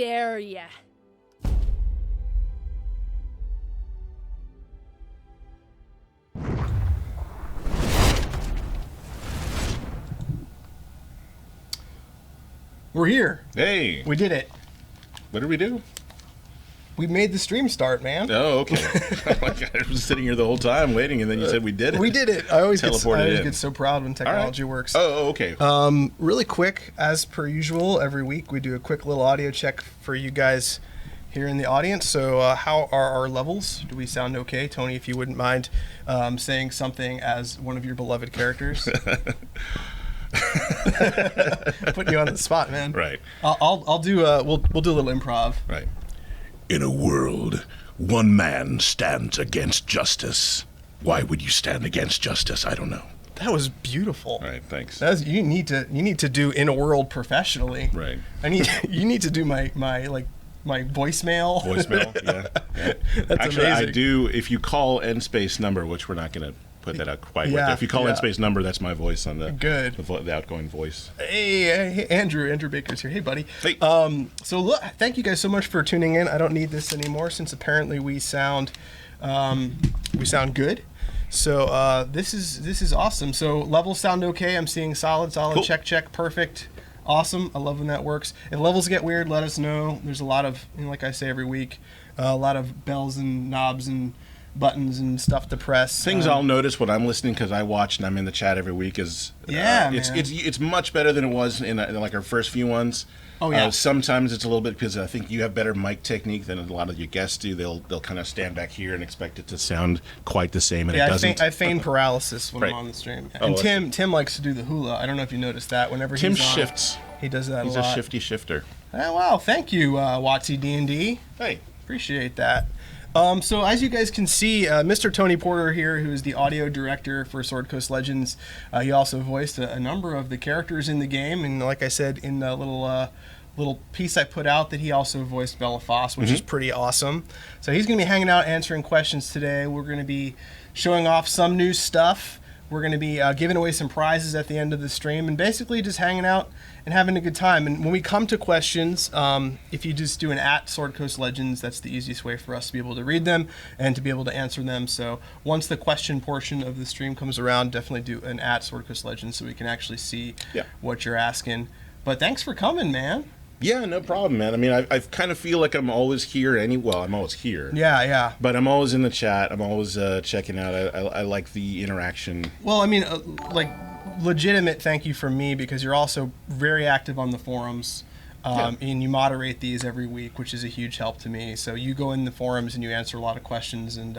dare ya. We're here. Hey, We did it. what did we do? We made the stream start, man. Oh, okay. I was sitting here the whole time waiting, and then you said we did it. We did it. I always Teleported in. get so proud when technology works. Oh, okay. Really quick, as per usual, every week we do a quick little audio check for you guys here in the audience. So how are our levels? Do we sound okay? Tony, if you wouldn't mind saying something as one of your beloved characters. Putting you on the spot, man. Right. I'll do we'll do a little improv. Right. In a world, one man stands against justice. Why would you stand against justice? I don't know. That was beautiful. Right. Thanks. You need to do In a World professionally. Right. You need to do my voicemail. Voicemail. Yeah. That's Actually, amazing. I do. If you call end space number, which we're not going to put that out quite right Yeah, there. If you call yeah. end space number, that's my voice on the Good. the outgoing voice. Hey, Andrew Baker's here. Hey, buddy. Hey. So look, thank you guys so much for tuning in. I don't need this anymore since apparently we sound good. So this is awesome. So levels sound okay. I'm seeing solid. Cool. Check, perfect. Awesome. I love when that works. If levels get weird, let us know. There's a lot of, like I say every week, a lot of bells and knobs and buttons and stuff to press. Things I'll notice when I'm listening, because I watch and I'm in the chat every week, is it's much better than it was in like our first few ones. Oh yeah. Sometimes it's a little bit, because I think you have better mic technique than a lot of your guests do. They'll kind of stand back here and expect it to sound quite the same, and it doesn't. I feign paralysis when Right. I'm on the stream. Oh, And Tim likes to do the hula. I don't know if you noticed that. Whenever Tim he's on, shifts. he does that He's a lot. a shifty shifter. Oh, wow, thank you, Watsy D&D. Hey. Appreciate that. So as you guys can see, Mr. Tony Porter here, who is the audio director for Sword Coast Legends, he also voiced a number of the characters in the game, and like I said in the little piece I put out, that he also voiced Bella Foss, which is pretty awesome. So he's going to be hanging out answering questions today. We're going to be showing off some new stuff. We're going to be giving away some prizes at the end of the stream, and basically just hanging out and having a good time. And when we come to questions, if you just do an @Sword Coast Legends, that's the easiest way for us to be able to read them and to be able to answer them. So once the question portion of the stream comes around, definitely do an @Sword Coast Legends so we can actually see what you're asking. But thanks for coming, man. Yeah, no problem, man. I mean, I kind of feel like I'm always here. I'm always here. Yeah. But I'm always in the chat. I'm always checking out. I like the interaction. Well, I mean, legitimate thank you from me, because you're also very active on the forums. And you moderate these every week, which is a huge help to me. So you go in the forums and you answer a lot of questions, and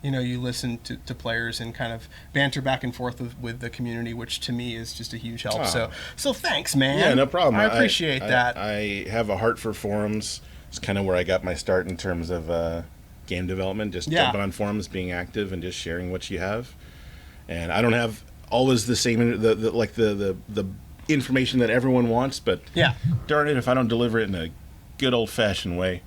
you listen to players and kind of banter back and forth with the community, which to me is just a huge help. So thanks, man. Yeah, no problem. I appreciate that. I have a heart for forums. It's kind of where I got my start in terms of game development. Just jumping on forums, being active, and just sharing what you have. And I don't have always the same the information that everyone wants, but darn it if I don't deliver it in a good old-fashioned way.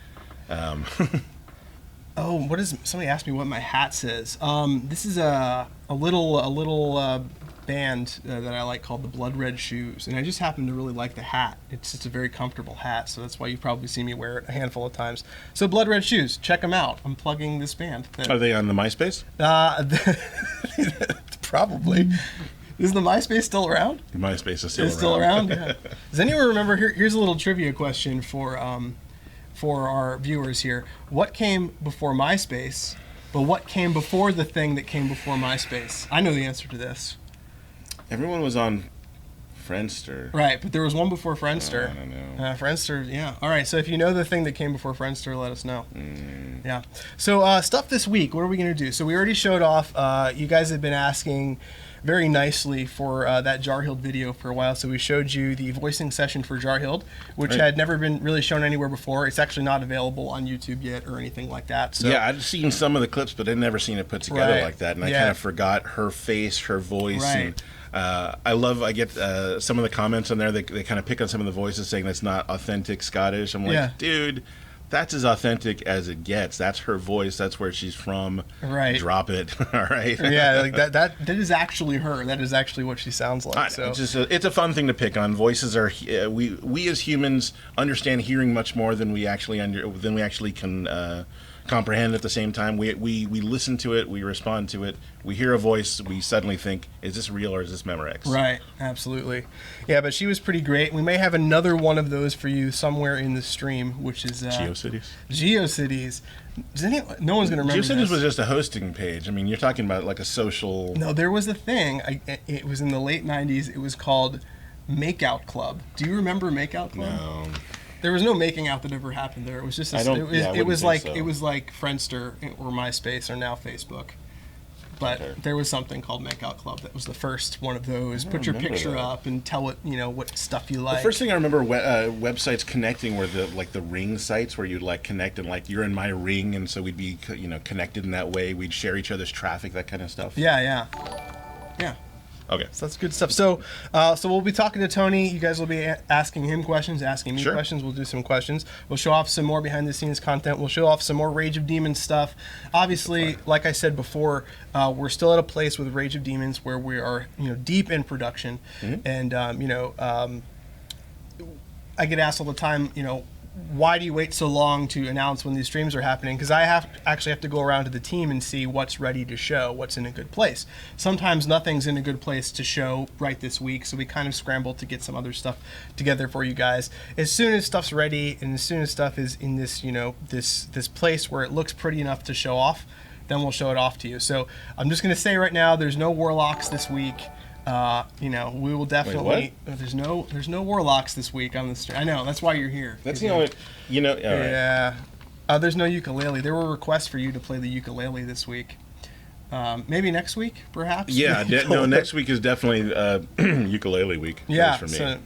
Somebody asked me what my hat says. This is a little band that I like called the Blood Red Shoes, and I just happen to really like the hat. It's just a very comfortable hat, so that's why you've probably seen me wear it a handful of times. So Blood Red Shoes, check them out. I'm plugging this band. Are they on the MySpace? Probably. Is the MySpace still around? The MySpace is still around. It's still around? Yeah. Does anyone remember? Here's a little trivia question for our viewers here. What came before MySpace, but what came before the thing that came before MySpace? I know the answer to this. Everyone was on Friendster. Right, but there was one before Friendster. I don't know. Friendster, yeah. All right, so if you know the thing that came before Friendster, let us know. Yeah. So stuff this week, what are we going to do? So we already showed off, you guys have been asking very nicely for that Jarhild video for a while. So we showed you the voicing session for Jarhild, which had never been really shown anywhere before. It's actually not available on YouTube yet or anything like that. So yeah, I'd seen some of the clips, but I'd never seen it put together like that. And I kind of forgot her face, her voice. And I get some of the comments on there. They kind of pick on some of the voices saying that's not authentic Scottish. I'm like, dude, that's as authentic as it gets. That's her voice. That's where she's from. Right. Drop it. All right. Yeah, like that is actually her. That is actually what she sounds like. So It's a fun thing to pick on. Voices are we as humans understand hearing much more than we actually can comprehend at the same time. We listen to it, we respond to it, we hear a voice, we suddenly think, is this real or is this Memorex? Right, absolutely. Yeah, but she was pretty great. We may have another one of those for you somewhere in the stream, which is GeoCities. GeoCities. No one's going to remember GeoCities this. was just a hosting page. I mean, you're talking about like a social... No, there was a thing. It was in the late 90s. It was called Makeout Club. Do you remember Makeout Club? No. There was no making out that ever happened there. It was just it was like Friendster or MySpace or now Facebook. But there was something called Makeout Club that was the first one of those. Put your picture up and tell it, what stuff you like. The first thing I remember websites connecting were the ring sites where you'd like connect and like you're in my ring, and so we'd be connected in that way. We'd share each other's traffic, that kind of stuff. Yeah. Okay. So that's good stuff. So we'll be talking to Tony. You guys will be asking him questions, asking me questions. We'll do some questions. We'll show off some more behind-the-scenes content. We'll show off some more Rage of Demons stuff. Obviously, like I said before, we're still at a place with Rage of Demons where we are, deep in production, and I get asked all the time, why do you wait so long to announce when these streams are happening? Because I actually have to go around to the team and see what's ready to show, what's in a good place. Sometimes nothing's in a good place to show right this week, so we kind of scramble to get some other stuff together for you guys. As soon as stuff's ready and as soon as stuff is in this, this place where it looks pretty enough to show off, then we'll show it off to you. So I'm just going to say right now, there's no Warlocks this week. We will definitely. Wait, there's no Warlocks this week on the stream. I know, that's why you're here. That's the only, all right. Yeah. There's no ukulele. There were requests for you to play the ukulele this week. Maybe next week, perhaps. Yeah, next week is definitely ukulele week. Yeah, for me. so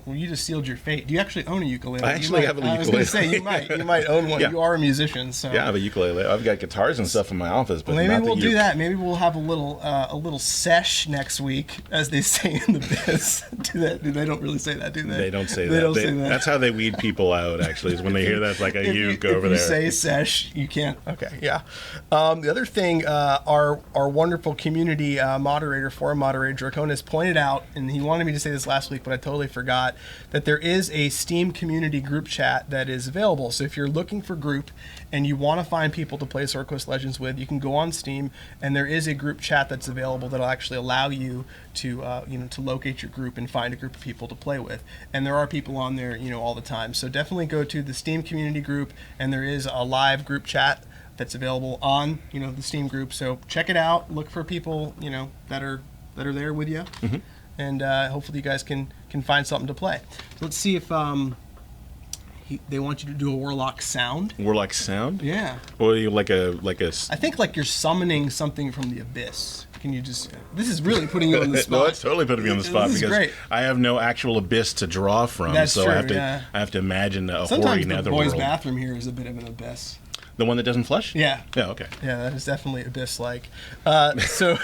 you just sealed your fate. Do you actually own a ukulele? I actually have a ukulele. I was going to say you might own one. Yeah. You are a musician, so Yeah, I have a ukulele. I've got guitars and stuff in my office, but maybe not we'll the do that. Maybe we'll have a little sesh next week, as they say in the biz. Do that? They don't really say that, do they? They don't say that. They don't say that. That's how they weed people out. Actually, is when they hear that's like a uke over there. If you say sesh, you can't. Okay, yeah. The other thing, our wonderful community forum moderator Draconis pointed out, and he wanted me to say this last week, but I totally forgot, that there is a Steam community group chat that is available. So if you're looking for group and you want to find people to play Sword Coast Legends with, you can go on Steam, and there is a group chat that's available that'll actually allow you to to locate your group and find a group of people to play with. And there are people on there all the time. So definitely go to the Steam community group, and there is a live group chat that's available on the Steam group. So check it out. Look for people that are there with you, and hopefully you guys can find something to play. So let's see if they want you to do a Warlock sound. Warlock sound? Yeah. Or you like a. I think like you're summoning something from the abyss. Can you just? This is really putting you on the spot. No, it's totally putting me on the spot because great. I have no actual abyss to draw from. That's so true, I have to imagine a Sometimes hoary the netherworld. boys' bathroom here is a bit of an abyss. The one that doesn't flush? Yeah. Yeah, okay. Yeah, that is definitely abyss-like. So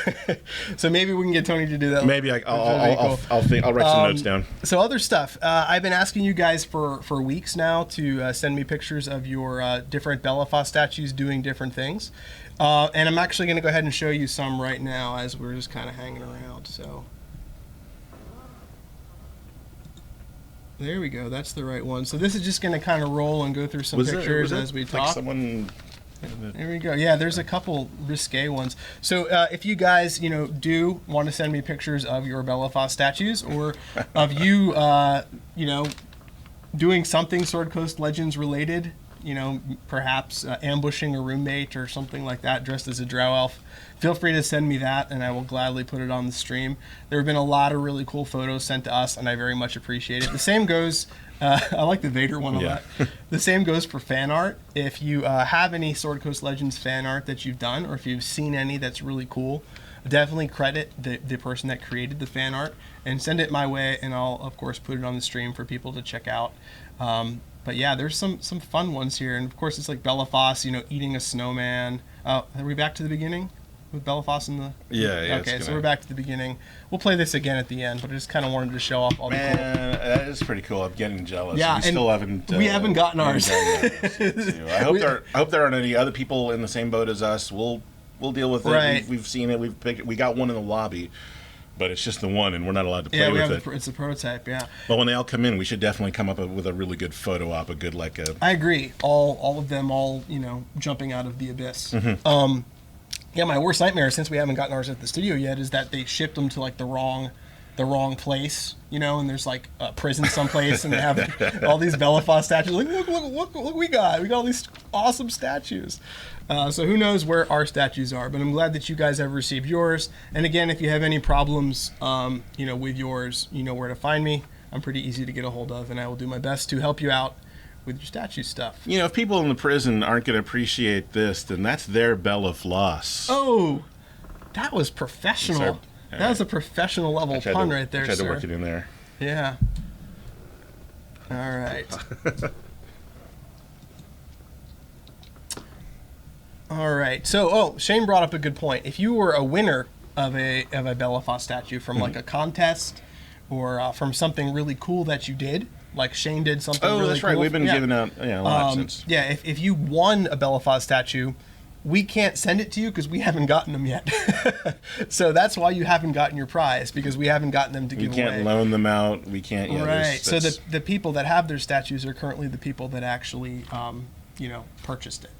maybe we can get Tony to do that. Maybe I'll write some notes down. So other stuff. I've been asking you guys for weeks now to send me pictures of your different Belafast statues doing different things. And I'm actually going to go ahead and show you some right now as we're just kind of hanging around. So there we go. That's the right one. So this is just going to kind of roll and go through some pictures as we talk. Like someone... There we go. Yeah, there's a couple risque ones. So if you guys, do want to send me pictures of your Belafast statues or of you, doing something Sword Coast Legends related, perhaps ambushing a roommate or something like that dressed as a drow elf, feel free to send me that and I will gladly put it on the stream. There have been a lot of really cool photos sent to us and I very much appreciate it. The same goes, I like the Vader one a lot. The same goes for fan art. If you have any Sword Coast Legends fan art that you've done or if you've seen any that's really cool, definitely credit the person that created the fan art and send it my way and I'll of course put it on the stream for people to check out. But yeah, there's some fun ones here, and of course it's like Belafast, eating a snowman. Are we back to the beginning? with Bellafoss in the? Yeah. Okay, so we're back to the beginning. We'll play this again at the end, but I just kind of wanted to show off all the cool. That is pretty cool. I'm getting jealous. Yeah, we still haven't. We haven't gotten ours. I hope there aren't any other people in the same boat as us. We'll deal with it. Right. We've seen it. We've picked. We got one in the lobby, but it's just the one, and we're not allowed to play with it. It's a prototype. Yeah. But when they all come in, we should definitely come up with a really good photo op, I agree. All of them, jumping out of the abyss. Mm-hmm. Yeah, my worst nightmare, since we haven't gotten ours at the studio yet, is that they shipped them to like the wrong place, and there's like a prison someplace, and they have all these Bellafoss statues. Like, look, we got all these awesome statues. So who knows where our statues are? But I'm glad that you guys have received yours. And again, if you have any problems, with yours, you know where to find me. I'm pretty easy to get a hold of, and I will do my best to help you out with your statue stuff. If people in the prison aren't going to appreciate this, then that's their Bellafloss. Oh, that was professional. That was a professional level pun right there, sir. I tried to work it in there. Yeah. All right. All right. So, Shane brought up a good point. If you were a winner of a Bellafoss statue from like a contest or from something really cool that you did, like Shane did something really cool. Oh, that's right. We've been giving out license. Yeah, if you won a Bellafoss statue, we can't send it to you because we haven't gotten them yet. So that's why you haven't gotten your prize, because we haven't gotten them to give away. We can't loan them out. We can't. Yeah, right. So the people that have their statues are currently the people that actually, purchased it.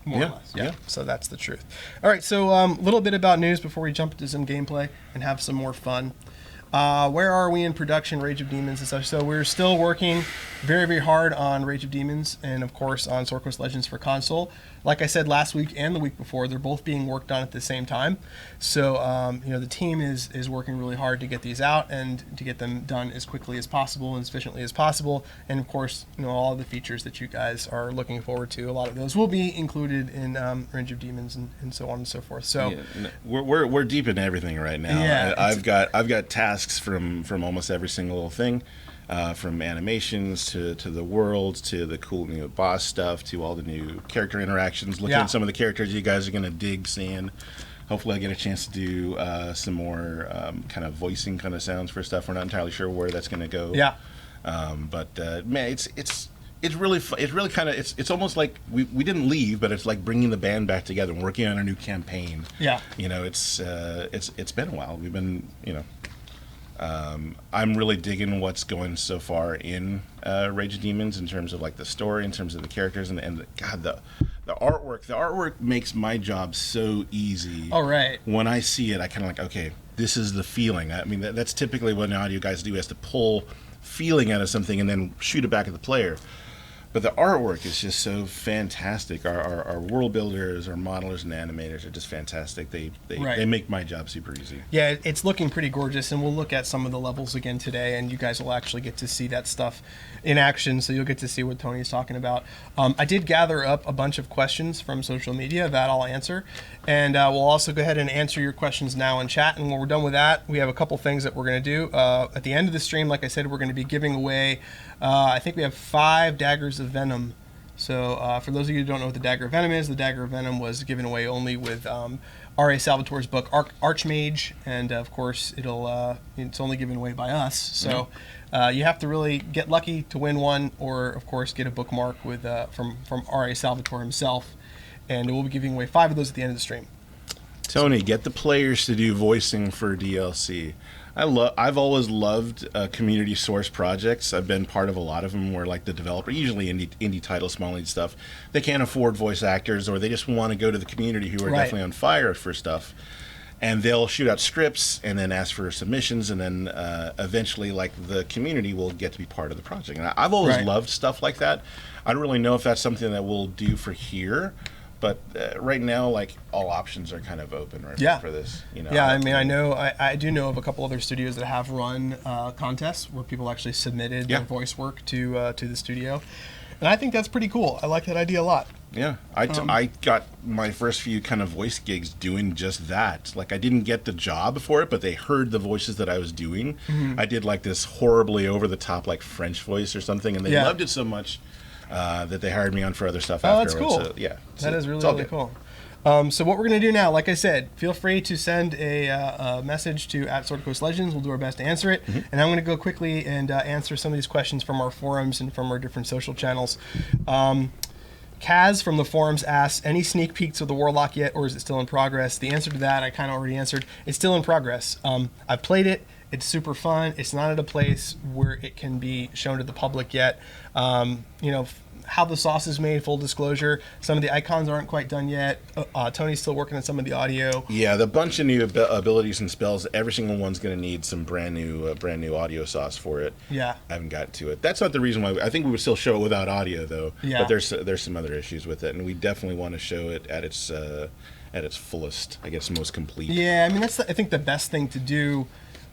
More or less. Yeah. So that's the truth. All right. So a little bit about news before we jump into some gameplay and have some more fun. Where are we in production, Rage of Demons and such? So we're still working very, very hard on Rage of Demons and, of course, on Sword Coast Legends for console. Like I said last week and the week before, they're both being worked on at the same time. So, the team is working really hard to get these out and to get them done as quickly as possible and as efficiently as possible. And, of course, all of the features that you guys are looking forward to, a lot of those will be included in Rage of Demons and so on and so forth. So we're deep in everything right now. Yeah, I've got tasks from almost every single thing. From animations to the worlds to the cool new boss stuff to all the new character interactions. Looking at some of the characters you guys are going to dig seeing. Hopefully I get a chance to do some more kind of voicing kind of sounds for stuff. We're not entirely sure where that's going to go. Yeah. But man, it's really fun. It's really kind of it's almost like we didn't leave, but it's like bringing the band back together and working on a new campaign. Yeah. It's been a while. We've been I'm really digging what's going so far in Rage of Demons in terms of like the story, in terms of the characters, and the artwork. The artwork makes my job so easy. All right. When I see it, I kind of like, okay, this is the feeling. I mean, that's typically what an audio guys do, is to pull feeling out of something and then shoot it back at the player. But the artwork is just so fantastic. Our world builders, our modelers and animators are just fantastic. They make my job super easy. Yeah, it's looking pretty gorgeous, and we'll look at some of the levels again today, and you guys will actually get to see that stuff in action, so you'll get to see what Tony's talking about. I did gather up a bunch of questions from social media that I'll answer, and we'll also go ahead and answer your questions now in chat, and when we're done with that, we have a couple things that we're going to do. At the end of the stream, like I said, we're going to be giving away, I think we have 5 Daggers of Venom. So for those of you who don't know what the Dagger of Venom is, the Dagger of Venom was given away only with R.A. Salvatore's book Archmage, and of course it's only given away by us. So you have to really get lucky to win one, or of course get a bookmark with from R.A. Salvatore himself, and we'll be giving away 5 of those at the end of the stream. Tony, get the players to do voicing for DLC. I've always loved community source projects. I've been part of a lot of them where, like, the developer, usually indie titles, small indie stuff, they can't afford voice actors, or they just want to go to the community who are definitely on fire for stuff, and they'll shoot out scripts and then ask for submissions, and then eventually, like, the community will get to be part of the project. And I've always loved stuff like that. I don't really know if that's something that we'll do for here. But right now, like, all options are kind of open for this. Yeah, I mean, I do know of a couple other studios that have run contests where people actually submitted their voice work to the studio, and I think that's pretty cool. I like that idea a lot. Yeah, I got my first few kind of voice gigs doing just that. Like, I didn't get the job for it, but they heard the voices that I was doing. Mm-hmm. I did like this horribly over the top like French voice or something, and they loved it so much that they hired me on for other stuff afterwards. That's cool. So, yeah. That is really, really cool. So what we're going to do now, like I said, feel free to send a message to @SwordCoastLegends. We'll do our best to answer it. And I'm going to go quickly and answer some of these questions from our forums and from our different social channels. Kaz from the forums asks, any sneak peeks of the Warlock yet, or is it still in progress? The answer to that I kind of already answered. It's still in progress. I've played it. It's super fun. It's not at a place where it can be shown to the public yet. How the sauce is made, full disclosure. Some of the icons aren't quite done yet. Tony's still working on some of the audio. Yeah, the bunch of new abilities and spells, every single one's going to need some brand new audio sauce for it. Yeah. I haven't got to it. That's not the reason why. I think we would still show it without audio, though. Yeah. But there's some other issues with it, and we definitely want to show it at its fullest, I guess, most complete. Yeah, I mean, that's, I think, the best thing to do.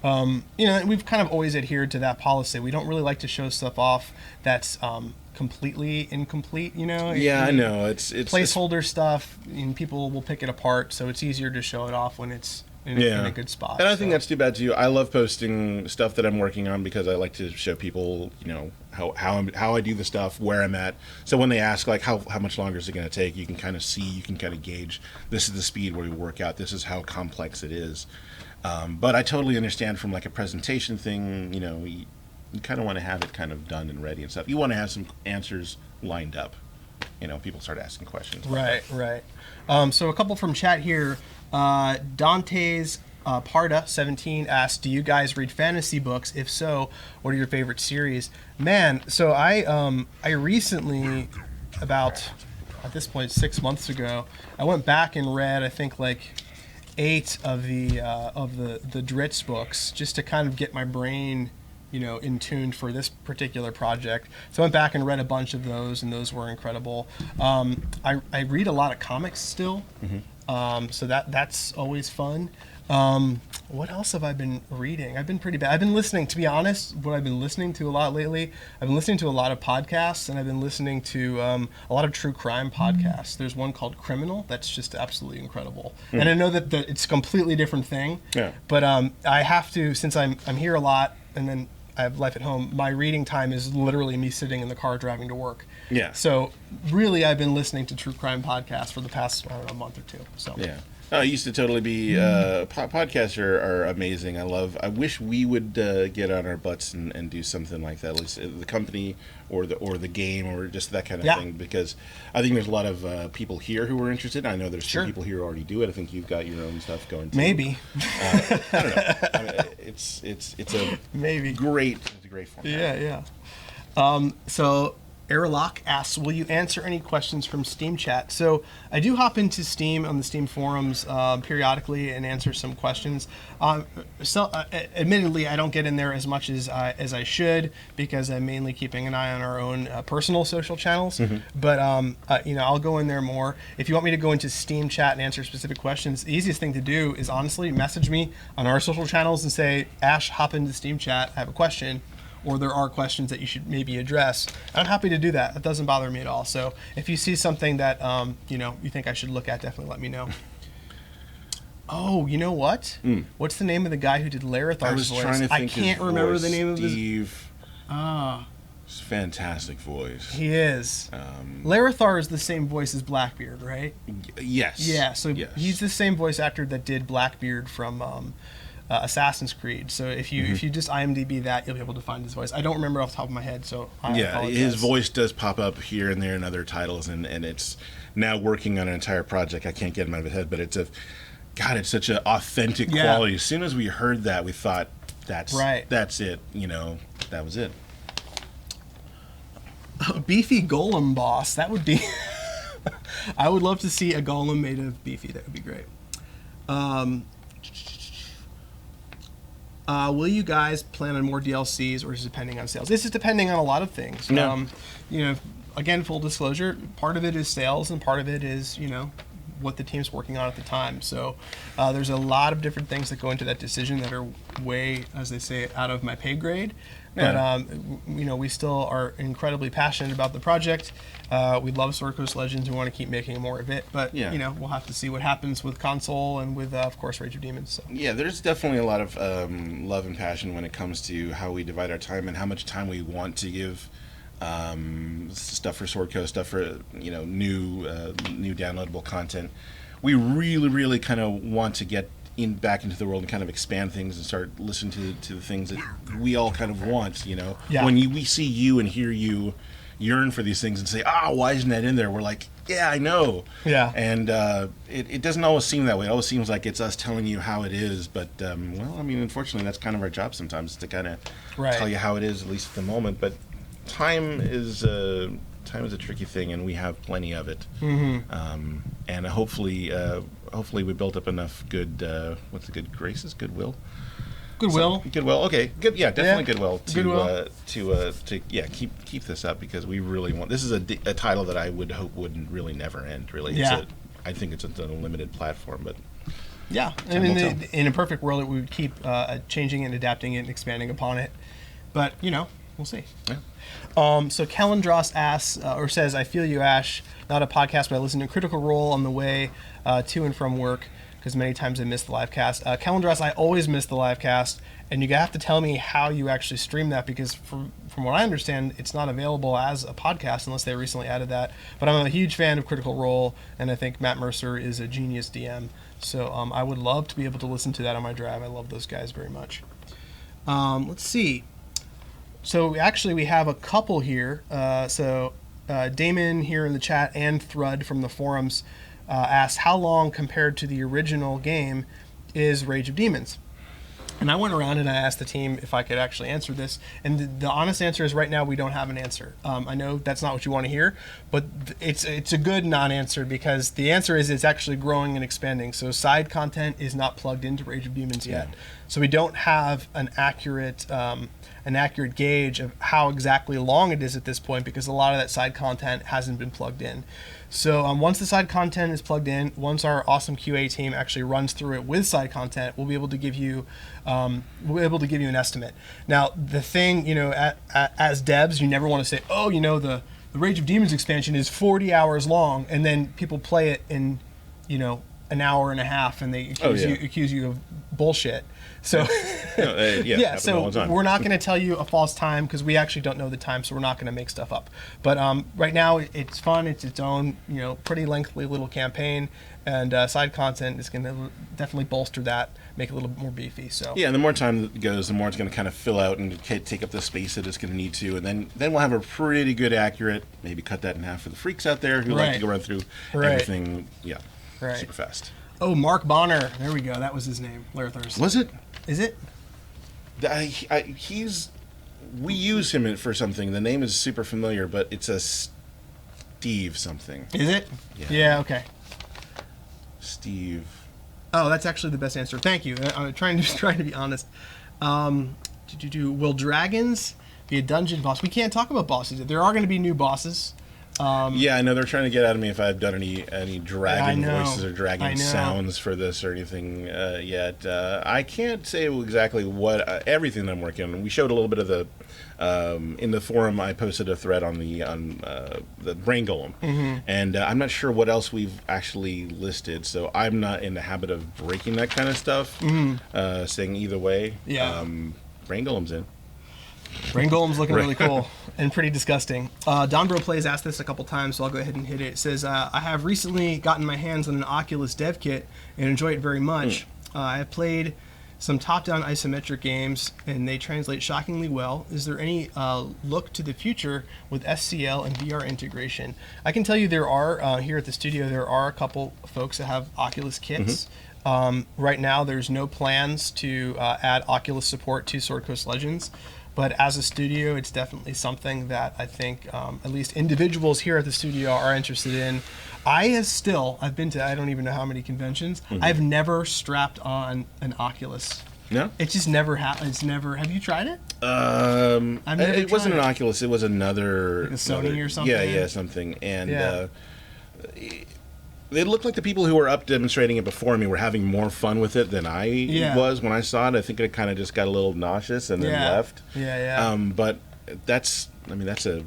We've kind of always adhered to that policy. We don't really like to show stuff off that's completely incomplete, Yeah, I know. It's placeholder stuff, and people will pick it apart, so it's easier to show it off when it's in a good spot. And I think that's too bad too. I love posting stuff that I'm working on because I like to show people, how I do the stuff, where I'm at. So when they ask like how much longer is it going to take, you can kind of see, you can kind of gauge. This is the speed where we work out. This is how complex it is. But I totally understand from like a presentation thing, you kind of want to have it kind of done and ready and stuff. You want to have some answers lined up. People start asking questions. Right. So a couple from chat here. Dante's Parda 17 asks, do you guys read fantasy books? If so, what are your favorite series? Man, so I recently, about at this point 6 months ago, I went back and read, I think, like 8 of the Dritz books, just to kind of get my brain in tune for this particular project. So I went back and read a bunch of those, and those were incredible. I read a lot of comics still, so that's always fun. What else have I been reading? I've been pretty bad. I've been listening, to be honest, what I've been listening to a lot lately, I've been listening to a lot of podcasts, and I've been listening to a lot of true crime podcasts. There's one called Criminal that's just absolutely incredible. And I know that it's a completely different thing, but I have to, since I'm here a lot, and then I have life at home, my reading time is literally me sitting in the car driving to work. Yeah. So really, I've been listening to true crime podcasts for the past, month or two. So yeah. I used to totally be podcasts are amazing. I wish we would get on our butts and do something like that, at least the company or the game or just that kind of thing, because I think there's a lot of people here who are interested. I know there's some people here who already do it. I think you've got your own stuff going too. Maybe. I don't know. I mean, it's a maybe great format. Yeah. So Airlock asks, will you answer any questions from Steam chat? So I do hop into Steam on the Steam forums periodically and answer some questions. Admittedly, I don't get in there as much as I should, because I'm mainly keeping an eye on our own personal social channels. But I'll go in there more. If you want me to go into Steam chat and answer specific questions, the easiest thing to do is honestly message me on our social channels and say, Ash, hop into Steam chat, I have a question, or there are questions that you should maybe address. I'm happy to do that. That doesn't bother me at all. So if you see something that you think I should look at, definitely let me know. Oh, you know what? What's the name of the guy who did Larathar's voice? Trying to think. I can't remember the name of his. Steve. Fantastic voice. He is. Larathar is the same voice as Blackbeard, right? Yes. Yeah. So yes. He's the same voice actor that did Blackbeard from Assassin's Creed. So if you just IMDb that, you'll be able to find his voice. I don't remember off the top of my head, so I apologize. His voice does pop up here and there in other titles, and it's now working on an entire project. I can't get him out of my head, but it's such an authentic quality. As soon as we heard that, we thought that's it. That was it. A beefy golem boss. That would be. I would love to see a golem made of beefy. That would be great. Will you guys plan on more DLCs, or is it depending on sales? This is depending on a lot of things. No. Again, full disclosure, part of it is sales and part of it is, what the team's working on at the time. So there's a lot of different things that go into that decision that are way, as they say, out of my pay grade. But, we still are incredibly passionate about the project. We love Sword Coast Legends. We want to keep making more of it. But, we'll have to see what happens with console and with, of course, Rage of Demons. So. Yeah, there's definitely a lot of love and passion when it comes to how we divide our time and how much time we want to give stuff for Sword Coast, stuff for, new downloadable content. we really, really kind of want to get back into the world and kind of expand things and start listening to the things that we all kind of want, you know. Yeah. When we see you and hear you yearn for these things and say, why isn't that in there? We're like, yeah, I know. Yeah. And it doesn't always seem that way. It always seems like it's us telling you how it is. But, well, I mean, unfortunately, that's kind of our job sometimes, to kind of tell you how it is, at least at the moment. But time is a tricky thing, and we have plenty of it. Mm-hmm. And hopefully we built up enough good, what's the good graces? Goodwill? Goodwill. Okay. Good. Yeah, definitely goodwill to keep this up, because we really want. This is a title that I would hope wouldn't really never end. Really. Yeah. I think it's a limited platform, but. Yeah, I mean, in a perfect world, we would keep changing and adapting it and expanding upon it. But we'll see. Yeah. So Kellandros asks or says, "I feel you, Ash. Not a podcast, but I listen to Critical Role on the way to and from work, because many times I miss the live cast." Kellandros, I always miss the live cast, and you have to tell me how you actually stream that, because from what I understand, it's not available as a podcast unless they recently added that. But I'm a huge fan of Critical Role, and I think Matt Mercer is a genius DM. So I would love to be able to listen to that on my drive. I love those guys very much. Let's see. So actually, we have a couple here. Damon here in the chat and Thrud from the forums asked, how long compared to the original game is Rage of Demons? And I went around and I asked the team if I could actually answer this. And the honest answer is right now we don't have an answer. I know that's not what you want to hear, but it's a good non-answer, because the answer is it's actually growing and expanding. So side content is not plugged into Rage of Demons yet. So we don't have an accurate gauge of how exactly long it is at this point, because a lot of that side content hasn't been plugged in. So once the side content is plugged in, once our awesome QA team actually runs through it with side content, we'll be able to give you an estimate. Now, the thing, as devs, you never want to say, the Rage of Demons expansion is 40 hours long, and then people play it in, an hour and a half, and they accuse you of bullshit. So so we're not going to tell you a false time, because we actually don't know the time, so we're not going to make stuff up. But right now it's fun. It's its own pretty lengthy little campaign, and side content is going to definitely bolster that, make it a little more beefy. So and the more time that goes, the more it's going to kind of fill out and take up the space that it's going to need to, and then we'll have a pretty good accurate, maybe cut that in half for the freaks out there who like to go run through everything super fast. Oh, Mark Bonner. There we go. That was his name. Larthurs. Was it? Is it? We use him for something. The name is super familiar, but it's a Steve something. Is it? Yeah, okay. Steve. Oh, that's actually the best answer. Thank you. I'm trying to be honest. Will dragons be a dungeon boss? We can't talk about bosses. There are going to be new bosses. I know they're trying to get out of me if I've done any dragon voices or dragon sounds for this or anything yet. I can't say exactly what everything that I'm working on. We showed a little bit of the in the forum. I posted a thread on the Brain Golem, and I'm not sure what else we've actually listed. So I'm not in the habit of breaking that kind of stuff. Saying either way, Brain Golem's in. Brain Golem's looking really cool and pretty disgusting. Donbro Plays asked this a couple times, so I'll go ahead and hit it. It says, I have recently gotten my hands on an Oculus dev kit and enjoy it very much. I have played some top-down isometric games, and they translate shockingly well. Is there any look to the future with SCL and VR integration? I can tell you there are, here at the studio, there are a couple folks that have Oculus kits. Right now, there's no plans to add Oculus support to Sword Coast Legends. But as a studio, it's definitely something that I think at least individuals here at the studio are interested in. I've been to I don't even know how many conventions. I've never strapped on an Oculus. No? It just never happened. It's never. Have you tried it? It wasn't an Oculus. It was another. Like a Sony or something? Yeah, something. And it looked like the people who were up demonstrating it before me were having more fun with it than I was when I saw it. I think it kind of just got a little nauseous and then left. But that's a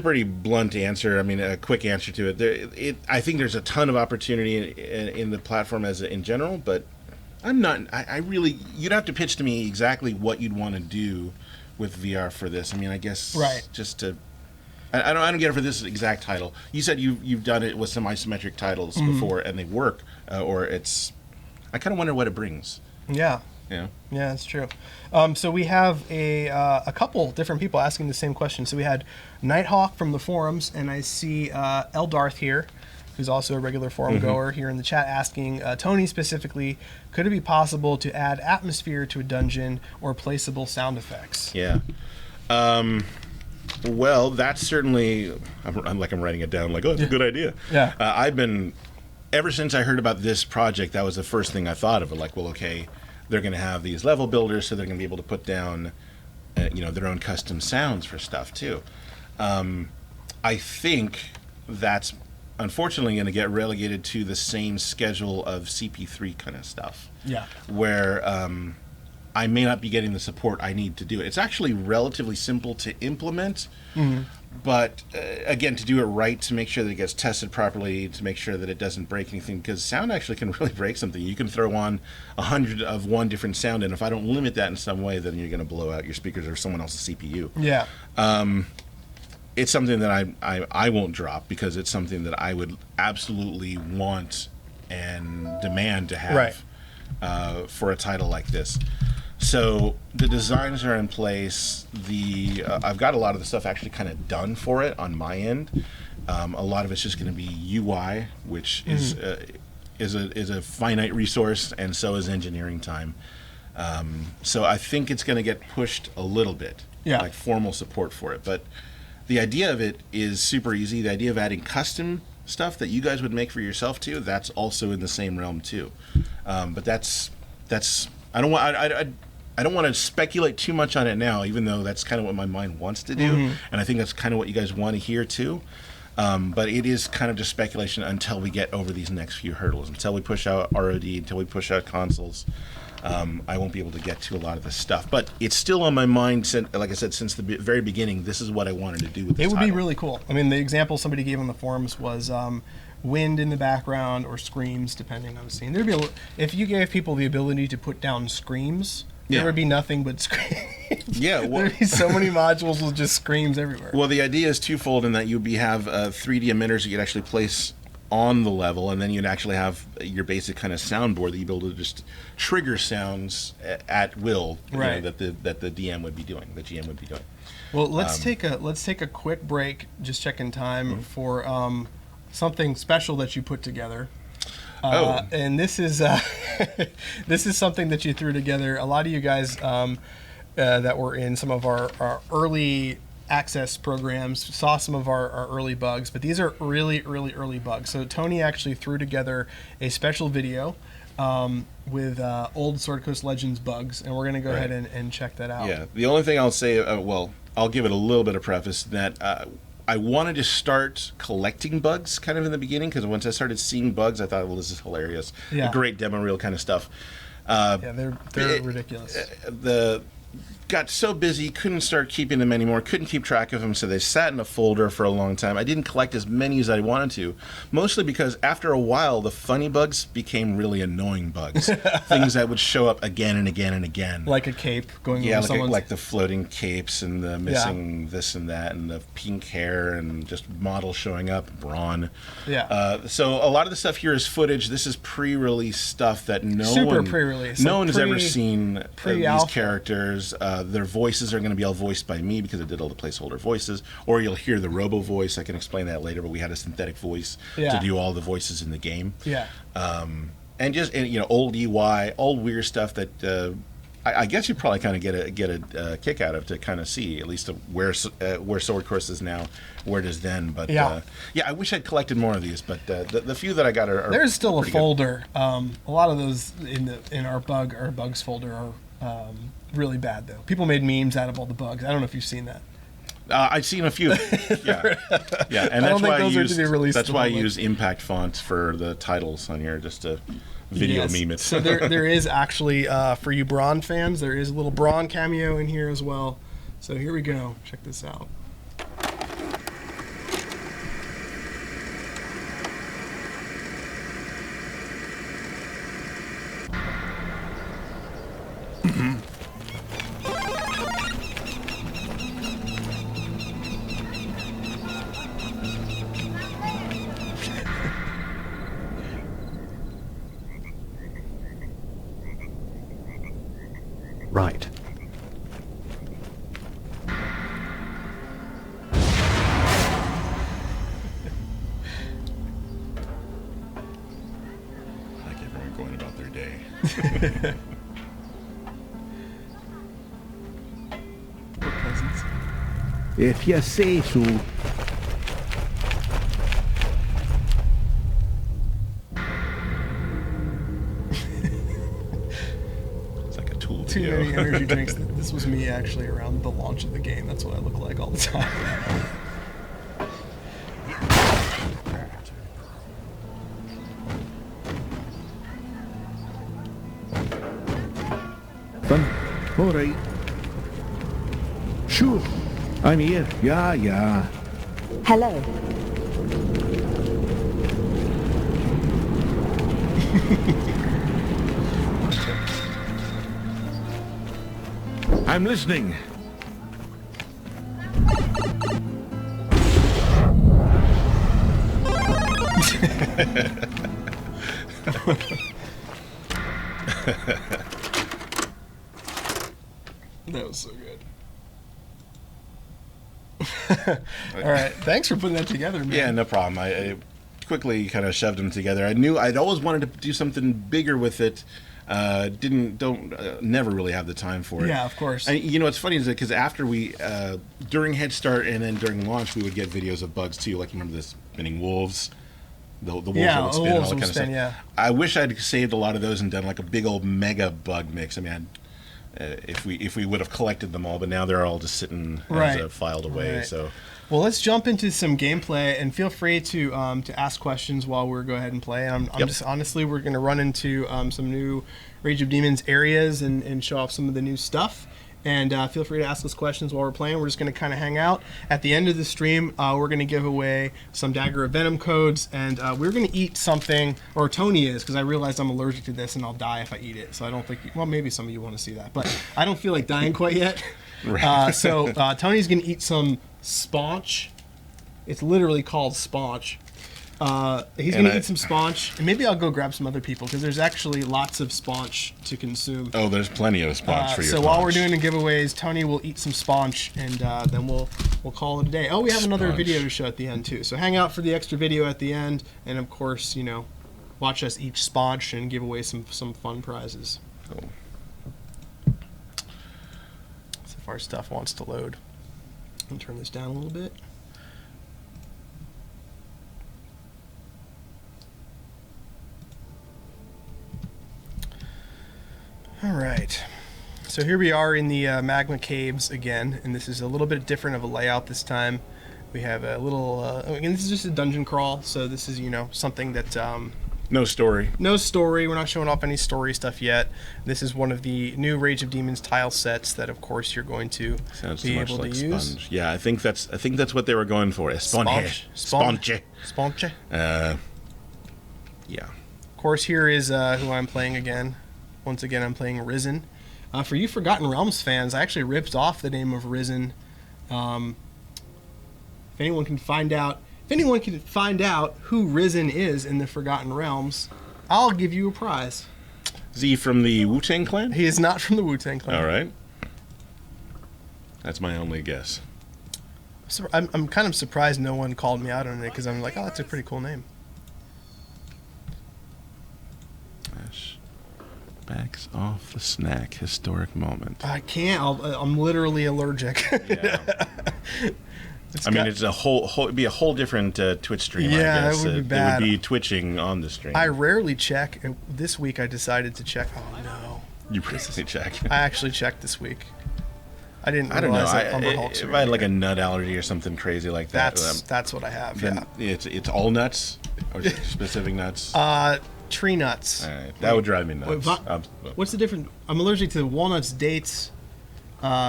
pretty blunt answer. I mean, a quick answer to it. I think there's a ton of opportunity in the platform in general, but I'm not. I really, you'd have to pitch to me exactly what you'd want to do with VR for this. I mean, I guess just to I don't get it for this exact title. You said you've done it with some isometric titles before, and they work, or it's. I kind of wonder what it brings. Yeah. Yeah. Yeah, that's true. So we have a couple different people asking the same question. So we had Nighthawk from the forums, and I see Eldarth here, who's also a regular forum goer here in the chat, asking Tony specifically, could it be possible to add atmosphere to a dungeon or placeable sound effects? Yeah. Well, that's certainly. I'm writing it down. Like, oh, it's a good idea. Yeah. I've been ever since I heard about this project. That was the first thing I thought of. Like, well, okay, they're going to have these level builders, so they're going to be able to put down, their own custom sounds for stuff too. I think that's unfortunately going to get relegated to the same schedule of CP3 kind of stuff. Yeah. Where I may not be getting the support I need to do it. It's actually relatively simple to implement, but again, to do it right, to make sure that it gets tested properly, to make sure that it doesn't break anything, because sound actually can really break something. You can throw on 100 of one different sound, and if I don't limit that in some way, then you're going to blow out your speakers or someone else's CPU. Yeah. It's something that I won't drop, because it's something that I would absolutely want and demand to have for a title like this. So the designs are in place. I've got a lot of the stuff actually kind of done for it on my end. A lot of it's just going to be UI, which is a finite resource, and so is engineering time. So I think it's going to get pushed a little bit, like formal support for it. But the idea of it is super easy. The idea of adding custom stuff that you guys would make for yourself too, that's also in the same realm too. But that's I don't want to speculate too much on it now, even though that's kind of what my mind wants to do, and I think that's kind of what you guys want to hear too. But it is kind of just speculation until we get over these next few hurdles, until we push out ROD, until we push out consoles. I won't be able to get to a lot of this stuff, but it's still on my mind. Like I said, since the very beginning, this is what I wanted to do with this It would title. be really cool. I mean, the example somebody gave on the forums was wind in the background or screams, depending on the scene. There'd be if you gave people the ability to put down screams, there would be nothing but screams. Yeah, there'd be so many modules with just screams everywhere. Well, the idea is twofold in that you'd have 3D emitters that you'd actually place on the level, and then you'd actually have your basic kind of soundboard that you'd be able to just trigger sounds at will, that the DM would be doing, the GM would be doing. Well, let's take a quick break, just checking time for something special that you put together. And this is this is something that you threw together. A lot of you guys that were in some of our early access programs saw some of our early bugs, but these are really early bugs. So Tony actually threw together a special video with old Sword Coast Legends bugs, and we're going to go ahead and check that out. Yeah, the only thing I'll say, I'll give it a little bit of preface that I wanted to start collecting bugs kind of in the beginning, because once I started seeing bugs, I thought, well, this is hilarious. A great demo reel kind of stuff. They're ridiculous. Got so busy, couldn't start keeping them anymore, couldn't keep track of them, so they sat in a folder for a long time. I didn't collect as many as I wanted to, mostly because after a while, the funny bugs became really annoying bugs. Things that would show up again and again and again. Like a cape going over someone's... like the floating capes and the missing this and that and the pink hair and just models showing up, brawn. So a lot of the stuff here is footage. This is pre-release stuff that no one has ever seen these characters. Their voices are going to be all voiced by me because I did all the placeholder voices, or you'll hear the robo voice. I can explain that later, but we had a synthetic voice to do all the voices in the game. And just old UI, old weird stuff that I guess you probably kind of get a kick out of, to kind of see at least where Sword Coast is now, where it is then. But I wish I'd collected more of these, but the few that I got are there's still a folder. A lot of those in our bugs folder are really bad though. People made memes out of all the bugs. I don't know if you've seen that. I've seen a few. And that's why I use Impact font for the titles on here, just to video meme it. So there is actually for you Braun fans, there is a little Braun cameo in here as well. So here we go. Check this out. going about their day. Poor peasants. If you say so. It's like a tool Too video. many energy drinks. This was me actually around the launch of the game. That's what I look like all the time. Fun. All right. Sure. I'm here. Yeah. Hello. I'm listening. That was so good. All right. Thanks for putting that together, man. Yeah, no problem. I quickly kind of shoved them together. I knew I'd always wanted to do something bigger with it. Never really have the time for it. Yeah, of course. What's funny is that because after we, during Head Start and then during launch, we would get videos of bugs too. Like, you remember the spinning wolves? The wolves that would spin and all that kind of stuff. Yeah. I wish I'd saved a lot of those and done like a big old mega bug mix. I mean, if we would have collected them all, but now they're all just sitting as filed away. Right. So. Well, let's jump into some gameplay, and feel free to ask questions while we go ahead and play. I'm just honestly, we're going to run into some new Rage of Demons areas and show off some of the new stuff. And feel free to ask us questions while we're playing. We're just going to kind of hang out. At the end of the stream, we're going to give away some Dagger of Venom codes, and we're going to eat something, or Tony is, because I realized I'm allergic to this and I'll die if I eat it. So I don't think, well, maybe some of you want to see that, but I don't feel like dying quite yet. Right. So Tony's going to eat some sponge. It's literally called sponge. He's going to eat some sponge, and maybe I'll go grab some other people, because there's actually lots of sponge to consume. Oh, there's plenty of sponge for your So while we're doing the giveaways, Tony will eat some sponge, and then we'll call it a day. Oh, we have another Sponge. video to show at the end too. So hang out for the extra video at the end, and of course, watch us eat sponge and give away some fun prizes. Cool. So if our stuff wants to load, I'll turn this down a little bit. All right, so here we are in the magma caves again, and this is a little bit different of a layout this time. We have a little, again, this is just a dungeon crawl, so this is, something that, No story. no story, we're not showing off any story stuff yet. This is one of the new Rage of Demons tile sets that, of course, you're going to Sounds be too much able like to use. sponge. Yeah, I think that's what they were going for. Sponge. Sponge. Sponge. Yeah. Of course, here is who I'm playing again. Once again, I'm playing Risen. For you Forgotten Realms fans, I actually ripped off the name of Risen. If anyone can find out who Risen is in the Forgotten Realms, I'll give you a prize. Is he from the Wu-Tang Clan? He is not from the Wu-Tang Clan. All right. That's my only guess. So I'm kind of surprised no one called me out on it, because I'm like, oh, that's a pretty cool name. Backs off the snack. Historic moment. I can't. I'm literally allergic. Yeah. It's a whole it'd be a whole different Twitch stream. Yeah, I guess. that would be bad. It would be twitching on the stream. I rarely check. This week I decided to check. Oh no! You really check. I actually checked this week. I didn't I don't know. realize that Umber Hulks If were I had in like a here. nut allergy or something crazy like that, That's what I have. then Yeah. it's all nuts or specific nuts. Tree nuts. All right, that would drive me nuts. Wait, what's the difference? I'm allergic to walnuts, dates,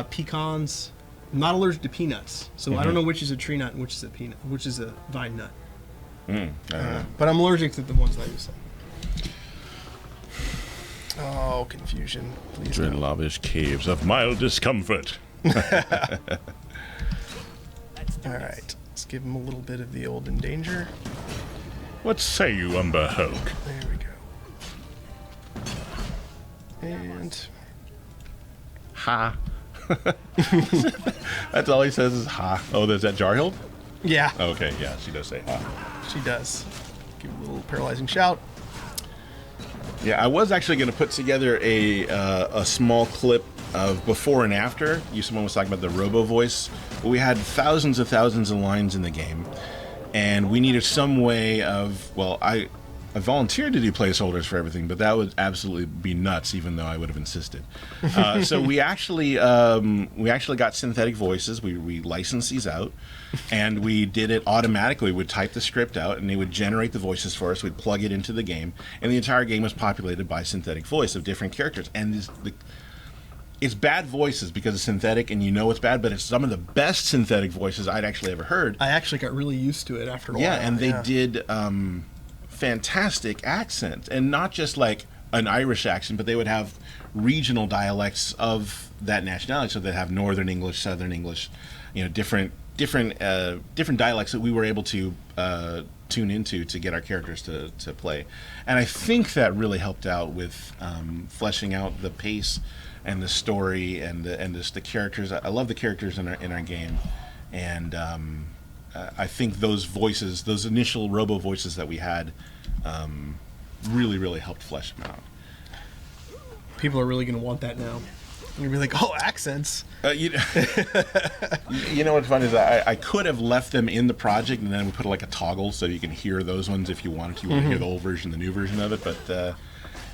pecans. I'm not allergic to peanuts, so I don't know which is a tree nut and which is a peanut, which is a vine nut. I don't know. But I'm allergic to the ones that you said. Oh, confusion! Please Dread no. lavish caves of mild discomfort. All right, let's give him a little bit of the old endanger. What say you, Umber Hulk? There we go. And Ha. That's all he says is ha. Oh, there's that Jarhild? yeah, Okay, yeah, she does say ha. she does. Give a little paralyzing shout. Yeah, I was actually going to put together a small clip of before and after. Someone was talking about the robo voice. We had thousands of lines in the game, and we needed some way of. Well, I volunteered to do placeholders for everything, but that would absolutely be nuts, even though I would have insisted. So we actually got synthetic voices. We licensed these out, and we did it automatically. We'd type the script out, and they would generate the voices for us. We'd plug it into the game, and the entire game was populated by synthetic voice of different characters. And it's bad voices because it's synthetic, and you know it's bad, but it's some of the best synthetic voices I'd actually ever heard. I actually got really used to it after a while. Yeah, and they did fantastic accents, and not just like an Irish accent, but they would have regional dialects of that nationality. So they'd have Northern English, Southern English, different dialects that we were able to tune into to get our characters to play. And I think that really helped out with fleshing out the pace and the story and just the characters. I love the characters in our game, and I think those voices, those initial robo voices that we had, really helped flesh them out. People are really going to want that now. You're going to be like, oh, accents. You know what's funny is I could have left them in the project, and then we put like a toggle so you can hear those ones if you wanted to. You want to hear the old version, the new version of it, but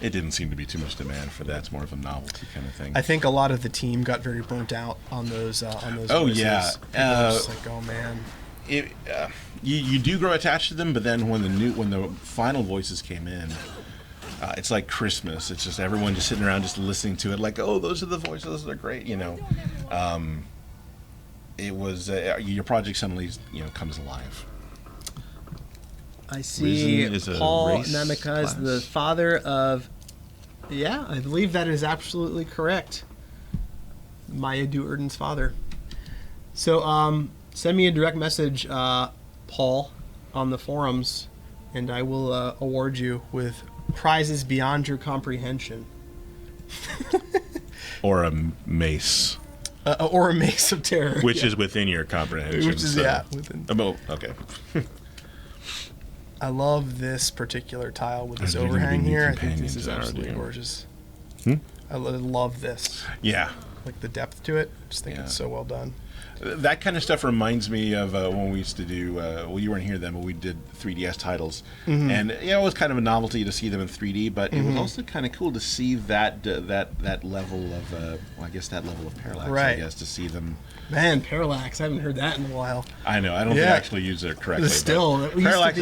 it didn't seem to be too much demand for that. It's more of a novelty kind of thing. I think a lot of the team got very burnt out on those. Oh voices. yeah, People were just like, oh man. You do grow attached to them, but then when the final voices came in, it's like Christmas. It's just everyone just sitting around just listening to it, like, oh, those are the voices, they're great, It was your project suddenly comes alive. I see Paul Namika is the father of. Yeah, I believe that is absolutely correct. Maya Duerden's father. So, send me a direct message, Paul, on the forums, and I will award you with prizes beyond your comprehension. Or a mace. Or a mace of terror. Which is within your comprehension. Which is, within. Okay. I love this particular tile with this overhang here. I think this is absolutely gorgeous. I love this. Yeah. Like the depth to it. I just think it's so well done. That kind of stuff reminds me of when we used to do, well, you weren't here then, but we did 3DS titles. And it was kind of a novelty to see them in 3D, but it was also kind of cool to see that level of, I guess that level of parallax, right. I guess, to see them. Man, parallax, I haven't heard that in a while. I know, I don't think I actually use it correctly. Still, parallax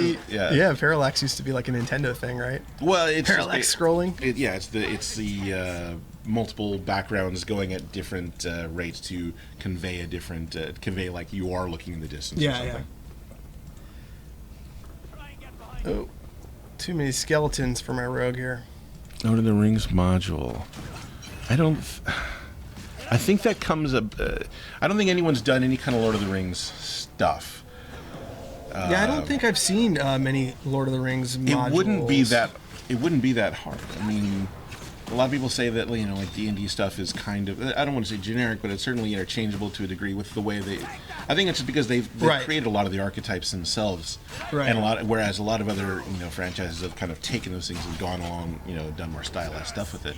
parallax used to be like a Nintendo thing, right? Well, it's parallax scrolling. It's the multiple backgrounds going at different rates to convey a different convey like you are looking in the distance or something. Oh, too many skeletons for my rogue here. Lord of the Rings module. I think that comes up. I don't think anyone's done any kind of Lord of the Rings stuff. I don't think I've seen many Lord of the Rings modules. It wouldn't be that hard. I mean, a lot of people say that like D&D stuff is kind of, I don't want to say generic, but it's certainly interchangeable to a degree with the way they. I think it's just because they've created a lot of the archetypes themselves, and whereas a lot of other franchises have kind of taken those things and gone along, done more stylized stuff with it.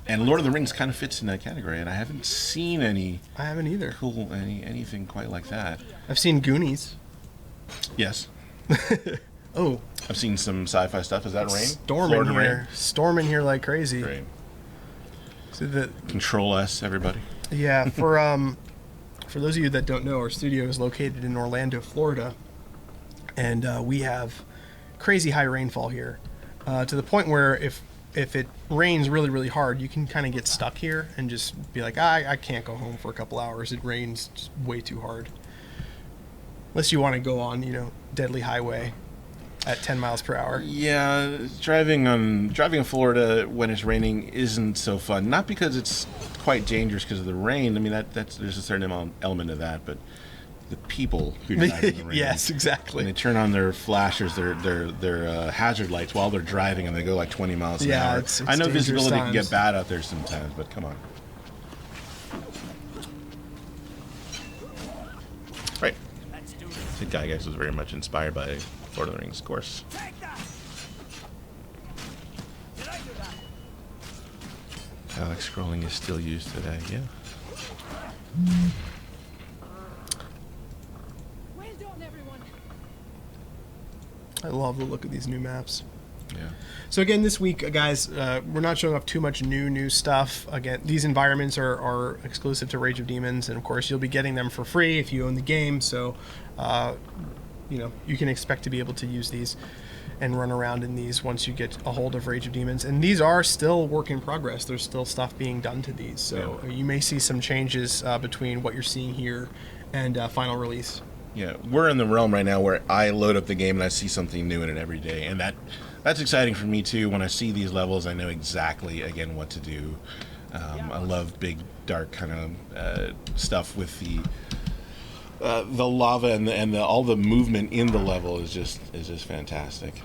And Lord of the Rings kind of fits in that category, and I haven't seen any. I haven't either. Cool, anything quite like that. I've seen Goonies. Yes. Oh. I've seen some sci-fi stuff. Is that rain? Storming here like crazy. Rain. So Control S, everybody. Yeah, for those of you that don't know, our studio is located in Orlando, Florida, and we have crazy high rainfall here, to the point where if it rains really, really hard, you can kind of get stuck here and just be like, I can't go home for a couple hours. It rains just way too hard. Unless you want to go on, deadly highway at 10 miles per hour. Yeah, driving in Florida when it's raining isn't so fun. Not because it's quite dangerous because of the rain. I mean, there's a certain element of that, but the people who drive in the rain. Yes, exactly. And they turn on their flashers, their hazard lights while they're driving, and they go like 20 miles an hour. It's I know visibility can get bad out there sometimes, but come on. Right. The Gygax was very much inspired by Lord of the Rings, of course. Alex scrolling is still used today. Yeah. Well done, everyone. I love the look of these new maps. Yeah. So again, this week, guys, we're not showing off too much new stuff. Again, these environments are exclusive to Rage of Demons, and of course, you'll be getting them for free if you own the game. So, you know, you can expect to be able to use these and run around in these once you get a hold of Rage of Demons. And these are still work in progress. There's still stuff being done to these. So you may see some changes between what you're seeing here and final release. Yeah, we're in the realm right now where I load up the game and I see something new in it every day, and that's exciting for me too. When I see these levels, I know exactly again what to do. I love big, dark kind of stuff with the lava and all the movement in the level is just fantastic.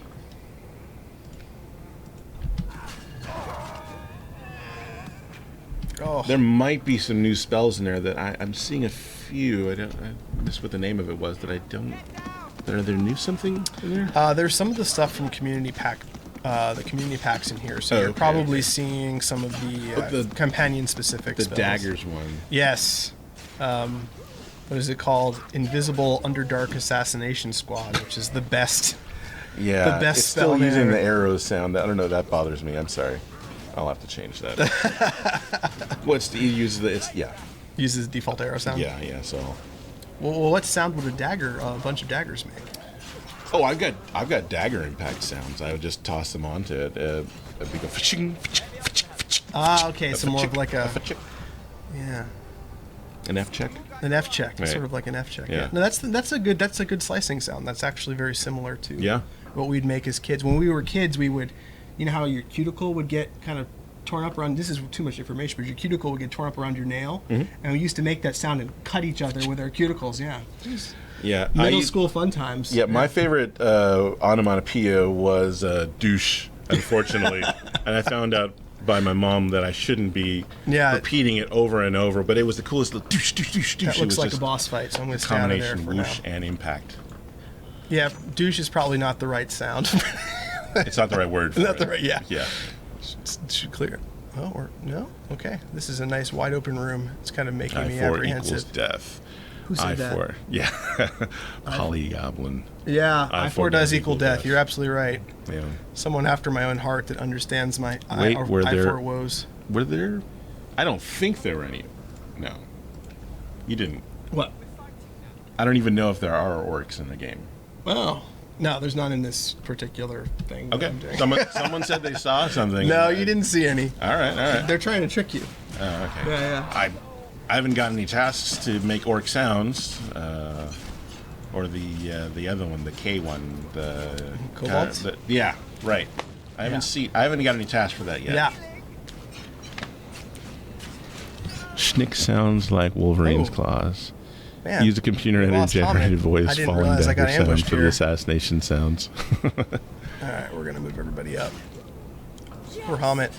Oh, There might be some new spells in there that I'm seeing a few. I missed what the name of it was that I don't. Are there new something in there? there's some of the stuff from Community Pack, the Community Packs in here. So you're Okay, probably okay. seeing some of The- the companion-specific The spells. daggers one. Yes. What is it called? Invisible Underdark Assassination Squad, which is the best. Yeah, The best it's still spell using there. the arrow sound. I don't know. That bothers me. I'm sorry. I'll have to change that. What's the use the? It's yeah, Uses default arrow sound. yeah. So, Well, what sound would a bunch of daggers make? oh, I've got dagger impact sounds. I would just toss them onto it. It'd be go fa-ching, fa-ching, fa-ching, fa-ching, Ah, okay, so more of fa-ching, like a fa-ching. yeah, An F check. an F check, Right. sort of like an F check. Yeah. No, that's a good slicing sound. That's actually very similar to Yeah. what we'd make as kids. When we were kids, we would, you know how your cuticle would get kind of torn up around. This is too much information, but your cuticle would get torn up around your nail, Mm-hmm. and we used to make that sound and cut each other with our cuticles. Yeah, Yeah, middle school fun times. Yeah, my favorite onomatopoeia was douche, unfortunately. And I found out by my mom that I shouldn't be Yeah. repeating it over and over, but it was the coolest little douche, douche, douche, douche. That It looks was like a just boss fight, so I'm going to stay out of there combination for now. whoosh and impact. Yeah, douche is probably not the right sound. It's not the right word for Not it. the right- yeah. Yeah. Should clear. Oh, or no? Okay. This is a nice wide open room. It's kind of making me I4 equals apprehensive. death. Who said that? I4. Yeah. Polygoblin. Yeah, I4 I4 does equal death. You're absolutely right. Yeah. Someone after my own heart that understands my Wait, were I4 there- woes. Were there? I don't think there were any. No. You didn't. What? I don't even know if there are orcs in the game. Oh. No, there's none in this particular thing. that Okay. I'm doing. Someone said they saw something. No, you didn't see any. All right. They're trying to trick you. Oh, okay. Yeah. I haven't gotten any tasks to make orc sounds, or the other one, the K one, the Kobolds? yeah, right. I haven't got any tasks for that yet. Yeah. Schnick sounds like Wolverine's Oh. claws. Man. Use a computer-generated Hamid. I voice didn't following realize I got dagger sounds ambushed for the here. assassination sounds. All right, we're gonna move everybody up. We're Hamid.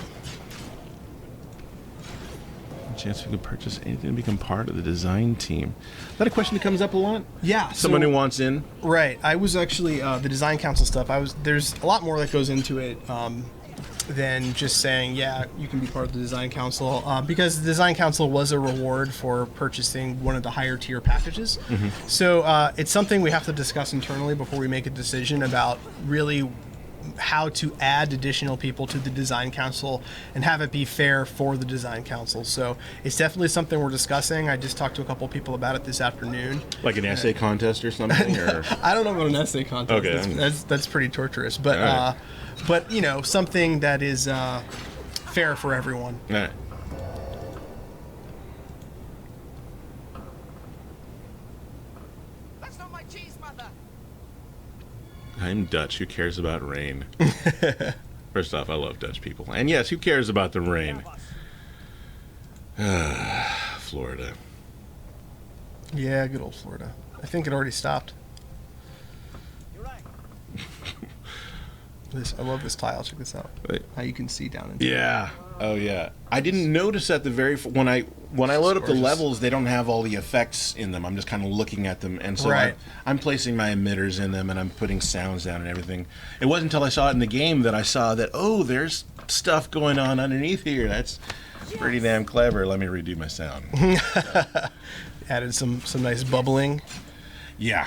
Chance we could purchase anything to become part of the design team. Is that a question that comes up a lot? Yeah. Someone so- who wants in? Right. I was actually the design council stuff. There's a lot more that goes into it than just saying, yeah, you can be part of the design council, because the design council was a reward for purchasing one of the higher tier packages. So it's something we have to discuss internally before we make a decision about really how to add additional people to the design council and have it be fair for the design council. So it's definitely something we're discussing. I just talked to a couple people about it this afternoon. Like an essay contest or something? Or I don't know about an essay contest. Okay. That's pretty torturous. But All right. but you know, something that is fair for everyone. All right. That's not my cheese, mother. I'm Dutch. Who cares about rain? First off, I love Dutch people. And yes, who cares about the rain? Florida. Yeah, good old Florida. I think it already stopped. You're right. I love this tile. Check this out. Wait. How you can see down into Yeah. Oh yeah, I didn't notice at the when I load up the gorgeous. levels, they don't have all the effects in them. I'm just kind of looking at them, and so Right. I'm placing my emitters in them, and I'm putting sounds down and everything. It wasn't until I saw it in the game that I saw that there's stuff going on underneath here. That's pretty damn clever. Let me redo my sound. Added some nice bubbling. Yeah.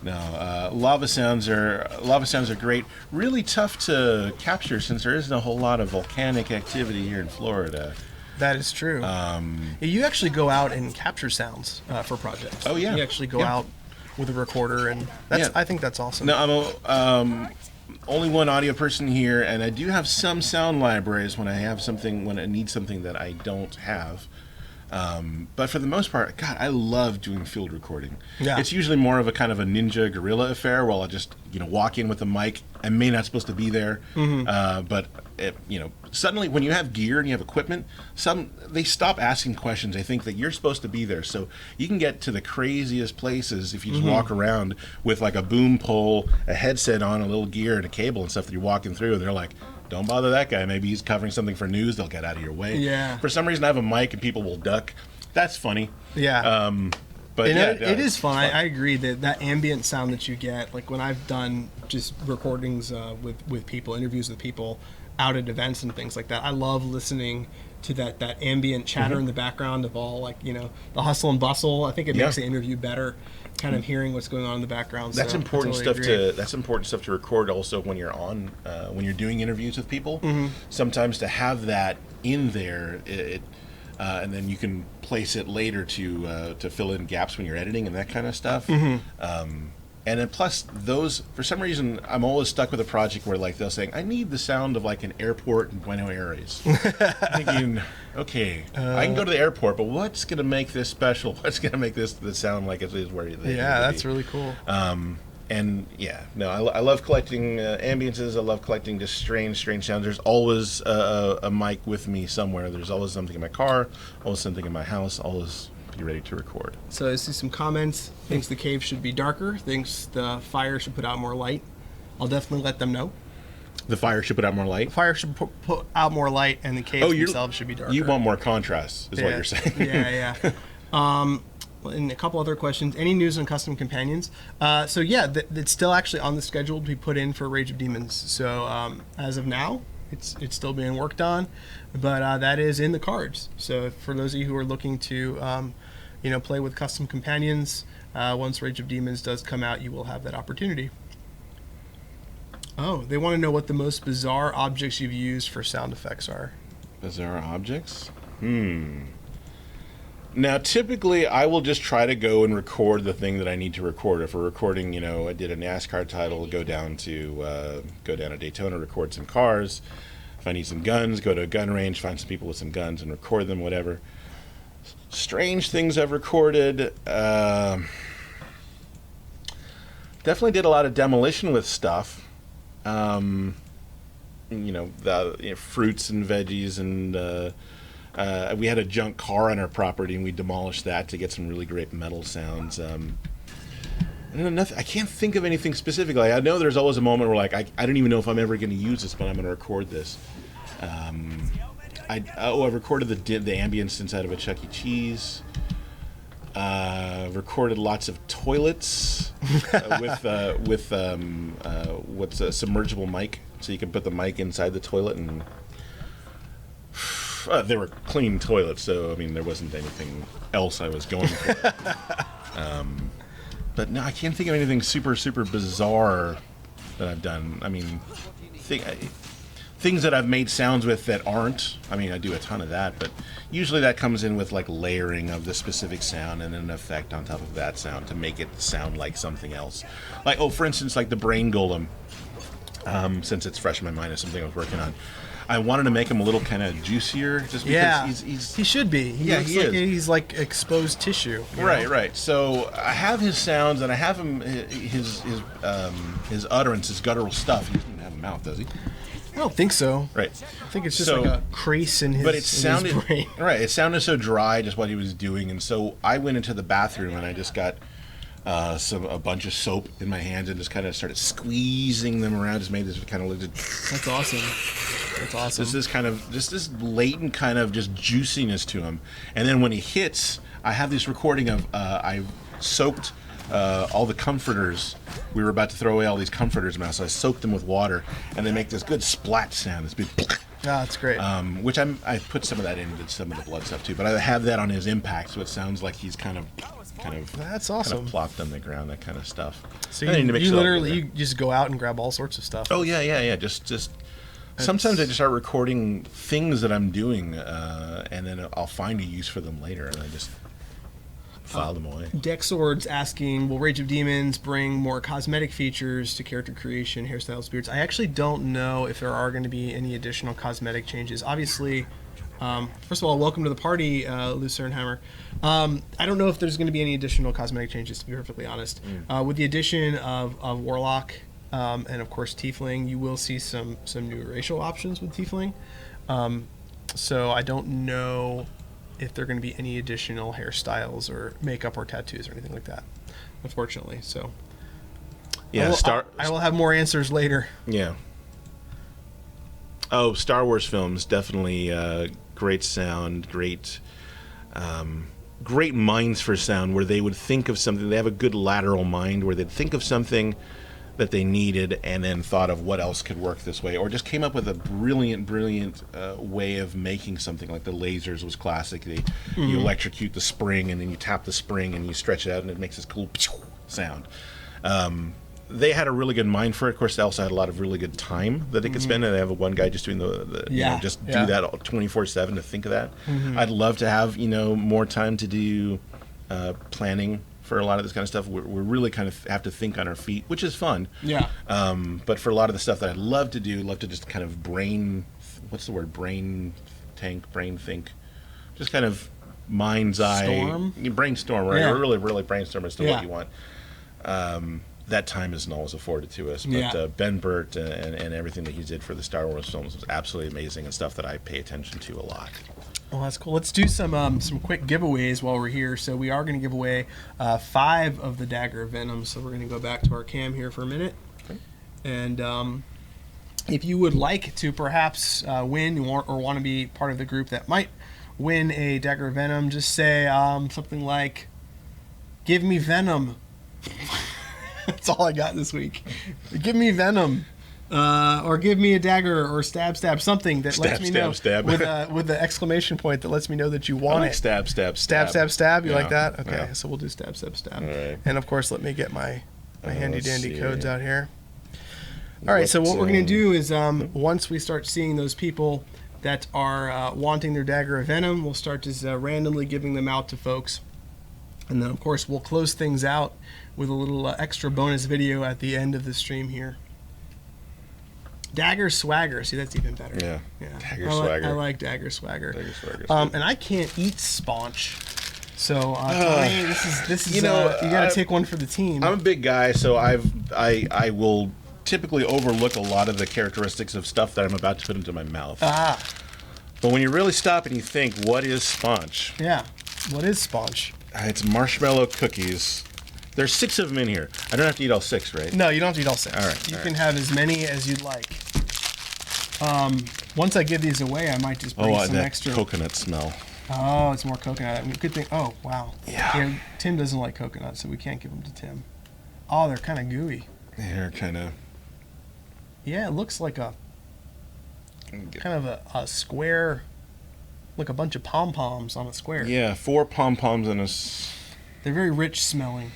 No, lava sounds are great. Really tough to capture since there isn't a whole lot of volcanic activity here in Florida. That is true. You actually go out and capture sounds for projects. Oh, yeah. You actually go Yeah. out with a recorder, and I think that's awesome. No, I'm only one audio person here, and I do have some sound libraries when I need something that I don't have. But for the most part, God, I love doing field recording. Yeah. It's usually more of a kind of a ninja guerrilla affair where I'll just, walk in with a mic. I may not supposed to be there, but suddenly when you have gear and you have equipment, they stop asking questions. They think that you're supposed to be there. So you can get to the craziest places if you just walk around with like a boom pole, a headset on, a little gear, and a cable and stuff that you're walking through. And they're like, don't bother that guy. Maybe he's covering something for news. They'll get out of your way. Yeah. For some reason, I have a mic and people will duck. That's funny. Yeah. But And yeah, it is it's fun. I agree that ambient sound that you get, like when I've done just recordings with people, interviews with people out at events and things like that, I love listening to that ambient chatter in the background of all the hustle and bustle. I think it makes the interview better, kind of hearing what's going on in the background. That's so important I totally agree. That's important stuff to record also when you're when you're doing interviews with people. Sometimes to have that in there, and then you can place it later to fill in gaps when you're editing and that kind of stuff. And then plus those, for some reason, I'm always stuck with a project where like they'll say, I need the sound of like an airport in Buenos Aires. Thinking, okay, I can go to the airport, but what's going to make this special? What's going to make this sound like it is where they need to That's be? really cool. And yeah, no, I love collecting ambiences. I love collecting just strange sounds. There's always a mic with me somewhere. There's always something in my car, always something in my house, always be ready to record. So I see some comments. Thinks the cave should be darker. Thinks the fire should put out more light. I'll definitely let them know. The fire should put out more light. Fire should put out more light, and the caves themselves should be darker. You want more contrast, is what you're saying. Yeah. And a couple other questions. Any news on custom companions? So yeah, it's still actually on the schedule to be put in for Rage of Demons. So as of now, it's still being worked on, but that is in the cards. So for those of you who are looking to play with custom companions, once Rage of Demons does come out, you will have that opportunity. Oh, they want to know what the most bizarre objects you've used for sound effects are. Bizarre objects? Now, typically, I will just try to go and record the thing that I need to record. If we're recording, I did a NASCAR title, go down to Daytona, record some cars. If I need some guns, go to a gun range, find some people with some guns and record them, whatever. Strange things I've recorded. Definitely did a lot of demolition with stuff. The fruits and veggies, and we had a junk car on our property, and we demolished that to get some really great metal sounds. I can't think of anything specifically. I know there's always a moment where like I don't even know if I'm ever going to use this, but I'm going to record this. I've recorded the ambience inside of a Chuck E. Cheese. Recorded lots of toilets with what's a submergible mic, so you can put the mic inside the toilet, and they were clean toilets, so I mean there wasn't anything else I was going for. But no, I can't think of anything super bizarre that I've done. I mean, things that I've made sounds with that aren't. I mean, I do a ton of that, but usually that comes in with like layering of the specific sound and an effect on top of that sound to make it sound like something else. Like, for instance, like the Brain Golem, since it's fresh in my mind, is something I was working on. I wanted to make him a little kind of juicier, just because he should be. He looks like he's like exposed tissue. Right. So I have his sounds, and I have him his utterance, his guttural stuff. He doesn't even have a mouth, does he? I don't think so. Right. I think it's just like a crease in his, but it sounded, his brain. Right. It sounded so dry, just what he was doing, and so I went into the bathroom and I just got a bunch of soap in my hands and just kind of started squeezing them around. Just made this kind of That's awesome. That's awesome. this kind of just this latent kind of just juiciness to him. And then when he hits, I have this recording of I soaked all the comforters. We were about to throw away all these comforters now, so I soaked them with water, and they make this good splat sound. This big. That's great. Which I put some of that into some of the blood stuff too, but I have that on his impact, so it sounds like he's kind of That's kind awesome. of plopped on the ground, that kind of stuff. So And then you mix it all literally together. you just go out and grab all sorts of stuff. Oh yeah. Just sometimes I just start recording things that I'm doing, and then I'll find a use for them later, and I just file them away. Dexord's asking, will Rage of Demons bring more cosmetic features to character creation, hairstyles, beards? I actually don't know if there are going to be any additional cosmetic changes. Obviously, first of all, welcome to the party, Lucernhammer. I don't know if there's going to be any additional cosmetic changes, to be perfectly honest. With the addition of Warlock and, of course, Tiefling, you will see some new racial options with Tiefling. So I don't know if there are going to be any additional hairstyles or makeup or tattoos or anything like that, unfortunately. So Yeah, I will have more answers later. Yeah. Oh, Star Wars films, definitely great sound, great minds for sound, where they would think of something. They have a good lateral mind where they'd think of something that they needed and then thought of what else could work this way, or just came up with a brilliant way of making something. Like the lasers was classic. You electrocute the spring and then you tap the spring and you stretch it out and it makes this cool sound. They had a really good mind for it. Of course, they also had a lot of really good time that they could spend, and they have one guy just doing do that 24/7 to think of that. I'd love to have more time to do planning for a lot of this kind of stuff. We're really kind of have to think on our feet, which is fun. Yeah. But for a lot of the stuff that I'd love to do, love to just kind of brain think, just kind of mind's eye, brainstorm, right? Yeah. Or really brainstorm as to Yeah. what you want. That time isn't always afforded to us, but Yeah. Ben Burt and everything that he did for the Star Wars films was absolutely amazing and stuff that I pay attention to a lot. Well, that's cool. Let's do some quick giveaways while we're here. So we are going to give away 5 of the Dagger of Venom. So we're going to go back to our cam here for a minute. Okay. And if you would like to perhaps win or want to be part of the group that might win a Dagger of Venom, just say something like, "Give me Venom." That's all I got this week. Give me Venom. Or give me a dagger, or stab, something that lets me know stab. with the exclamation point that lets me know that you want I like it. stab. You like that? Okay, Yeah. so we'll do stab. All right. And of course, let me get my handy let's dandy see. codes out here. All right, so what we're going to do is once we start seeing those people that are wanting their Dagger of Venom, we'll start just randomly giving them out to folks. And then, of course, we'll close things out with a little extra bonus video at the end of the stream here. Dagger Swagger. See, that's even better. Yeah. Dagger I like, Swagger. I like Dagger Swagger. Dagger Swagger. And I can't eat Sponge. So, Tony, this is you know, you got to take one for the team. I'm a big guy, so I will typically overlook a lot of the characteristics of stuff that I'm about to put into my mouth. But when you really stop and you think, what is Sponge? Yeah. What is Sponge? It's marshmallow cookies. There's 6 of them in here. I don't have to eat all 6, right? No, you don't have to eat all 6. All right, You all can right. have as many as you'd like. Once I give these away, I might just bring some that extra. coconut smell. Oh, it's more coconut. I mean, good thing. Oh, wow. Yeah. Tim doesn't like coconut, so we can't give them to Tim. Oh, they're kind of gooey. They're kind of... Yeah, it looks like a kind of a square, like a bunch of pom-poms on a square. Yeah, 4 pom-poms and a They're very rich smelling.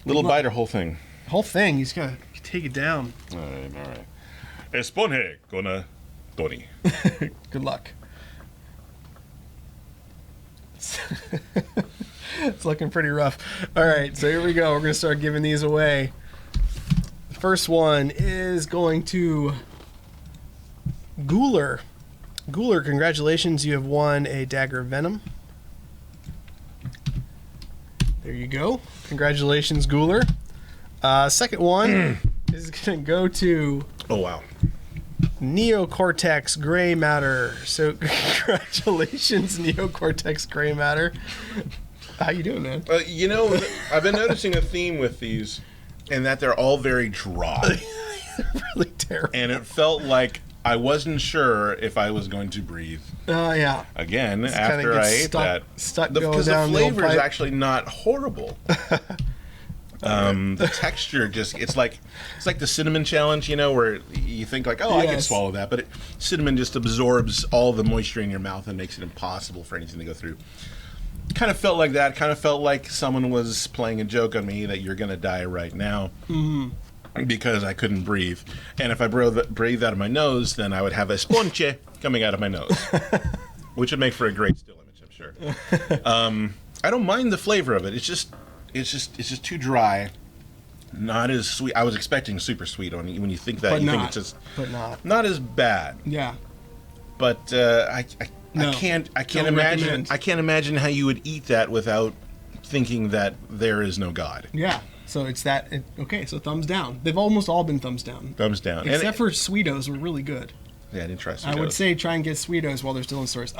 little bite or whole thing. Whole thing, he's got to take it down. All right. Esponje con a Tony. Good luck. It's looking pretty rough. All right, so here we go. We're going to start giving these away. The first one is going to Ghouler. Ghouler, congratulations. You have won a Dagger of Venom. There you go. Congratulations, Ghouler. Second one is going to go to Oh, wow. Neocortex Gray Matter. So congratulations, Neocortex Gray Matter. How you doing, man? You know, I've been noticing a theme with these, and that they're all very dry. Really terrible. And it felt like I wasn't sure if I was going to breathe Yeah. again Kinda after gets I ate that. stuck going Because the down the old flavor is pipe. actually not horrible. The texture it's like the cinnamon challenge, you know, where you think like, oh, I can Yes. swallow that, but cinnamon just absorbs all the moisture in your mouth and makes it impossible for anything to go through. Kind of felt like that. Kind of felt like someone was playing a joke on me that you're going to die right now. Because I couldn't breathe. And if I breathed out of my nose, then I would have a sponche coming out of my nose. Which would make for a great still image, I'm sure. I don't mind the flavor of it. It's just too dry. Not as sweet. I was expecting super sweet when you think that. But you not. think it's just But not. not as bad. Yeah. But I No. can't Don't imagine recommend. I can't imagine how you would eat that without thinking that there is no God. Yeah. So it's that. Okay, so thumbs down. They've almost all been thumbs down. Thumbs down. Except for Sweetos were really good. Yeah, I didn't try I Sweetos. would say try and get Sweetos while they're still in stores.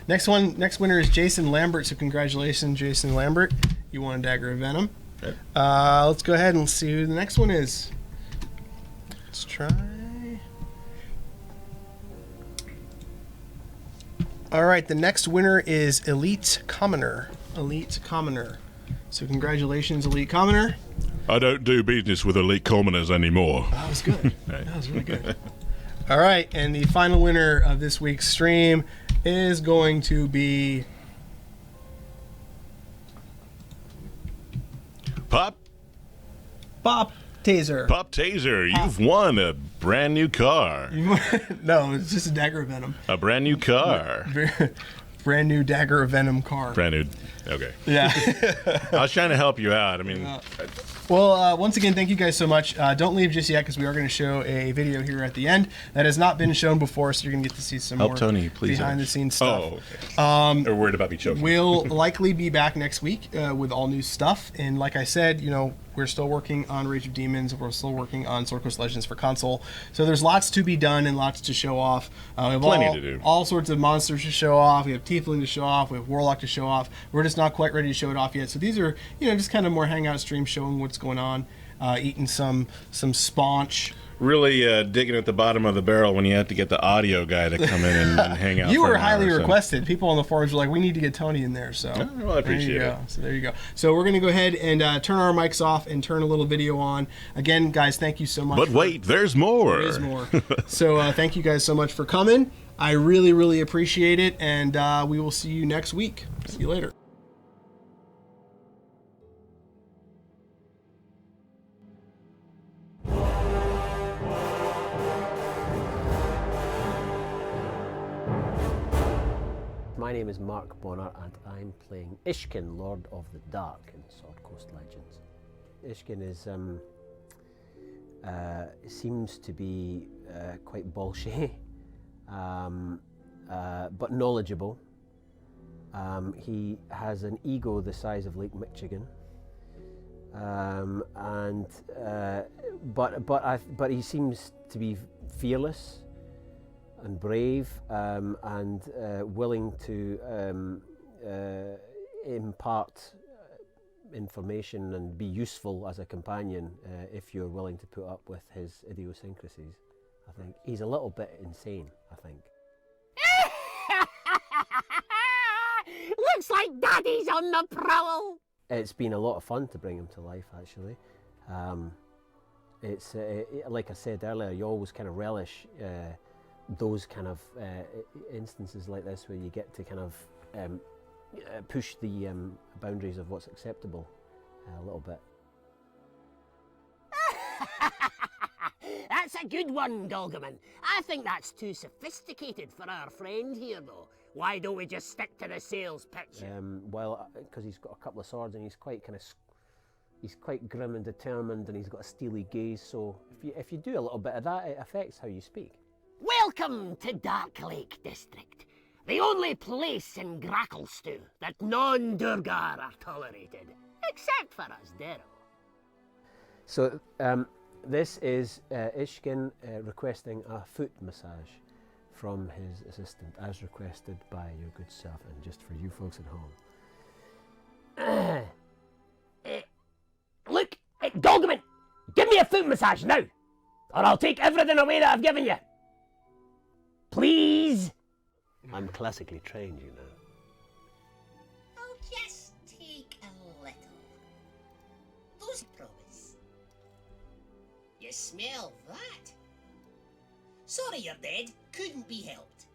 Next winner is Jason Lambert. So congratulations, Jason Lambert. You won a Dagger of Venom. Okay. Let's go ahead and see who the next one is. Let's try. All right, the next winner is Elite Commoner. Elite Commoner. So congratulations, Elite Commoner. I don't do business with elite commoners anymore. That was good. That was really good. All right, and the final winner of this week's stream is going to be Pop Taser. Taser, you've won a brand new car. No, it's just a Dagger of Venom. A brand new car. Brand new Dagger of Venom car. Brand new. Okay. Yeah. I was trying to help you out. I mean, Well, once again, thank you guys so much. Don't leave just yet because we are going to show a video here at the end that has not been shown before, so you're going to get to see some Help more Tony, please. behind-the-scenes stuff. Oh, okay. They're worried about me choking. We'll likely be back next week with all new stuff. And like I said, you know, we're still working on Rage of Demons. We're still working on Sword Coast Legends for console. So there's lots to be done and lots to show off. We have Plenty to do. all sorts of monsters to show off. We have Tiefling to show off. We have Warlock to show off. We're just not quite ready to show it off yet. So these are, you know, just kind of more hangout streams showing what's going on. Eating some sponge. Really digging at the bottom of the barrel when you have to get the audio guy to come in and hang out. You for were an hour highly or so. requested. People on the forums were like, "We need to get Tony in there." So well, I appreciate there you it. go. So there you go. So we're gonna go ahead and turn our mics off and turn a little video on. Again, guys, thank you so much. but wait, there's more. There is more. So thank you guys so much for coming. I really, really appreciate it, and we will see you next week. See you later. My name is Mark Bonner and I'm playing Ishkin, Lord of the Dark in Sword Coast Legends. Ishkin is seems to be quite bolshy, but knowledgeable. He has an ego the size of Lake Michigan, but he seems to be fearless and brave, and willing to impart information and be useful as a companion if you're willing to put up with his idiosyncrasies. I think he's a little bit insane, I think. Looks like Daddy's on the prowl. It's been a lot of fun to bring him to life, actually. It's like I said earlier, you always kind of relish those kind of instances like this where you get to kind of push the boundaries of what's acceptable a little bit. That's a good one, Golgaman. I think that's too sophisticated for our friend here, though. Why don't we just stick to the sales pitch? Well, because he's got a couple of swords and he's quite kind of he's quite grim and determined, and he's got a steely gaze. So if you do a little bit of that, it affects how you speak. Welcome to Dark Lake District, the only place in Gracklstew that non-Durgar are tolerated, except for us Darrow. So this is Ishkin requesting a foot massage from his assistant, as requested by your good self, and just for you folks at home. Look, Dogman, give me a foot massage now, or I'll take everything away that I've given you. Please? I'm classically trained, you know. Oh, just take a little. Those promise. You smell that? Sorry you're dead. Couldn't be helped.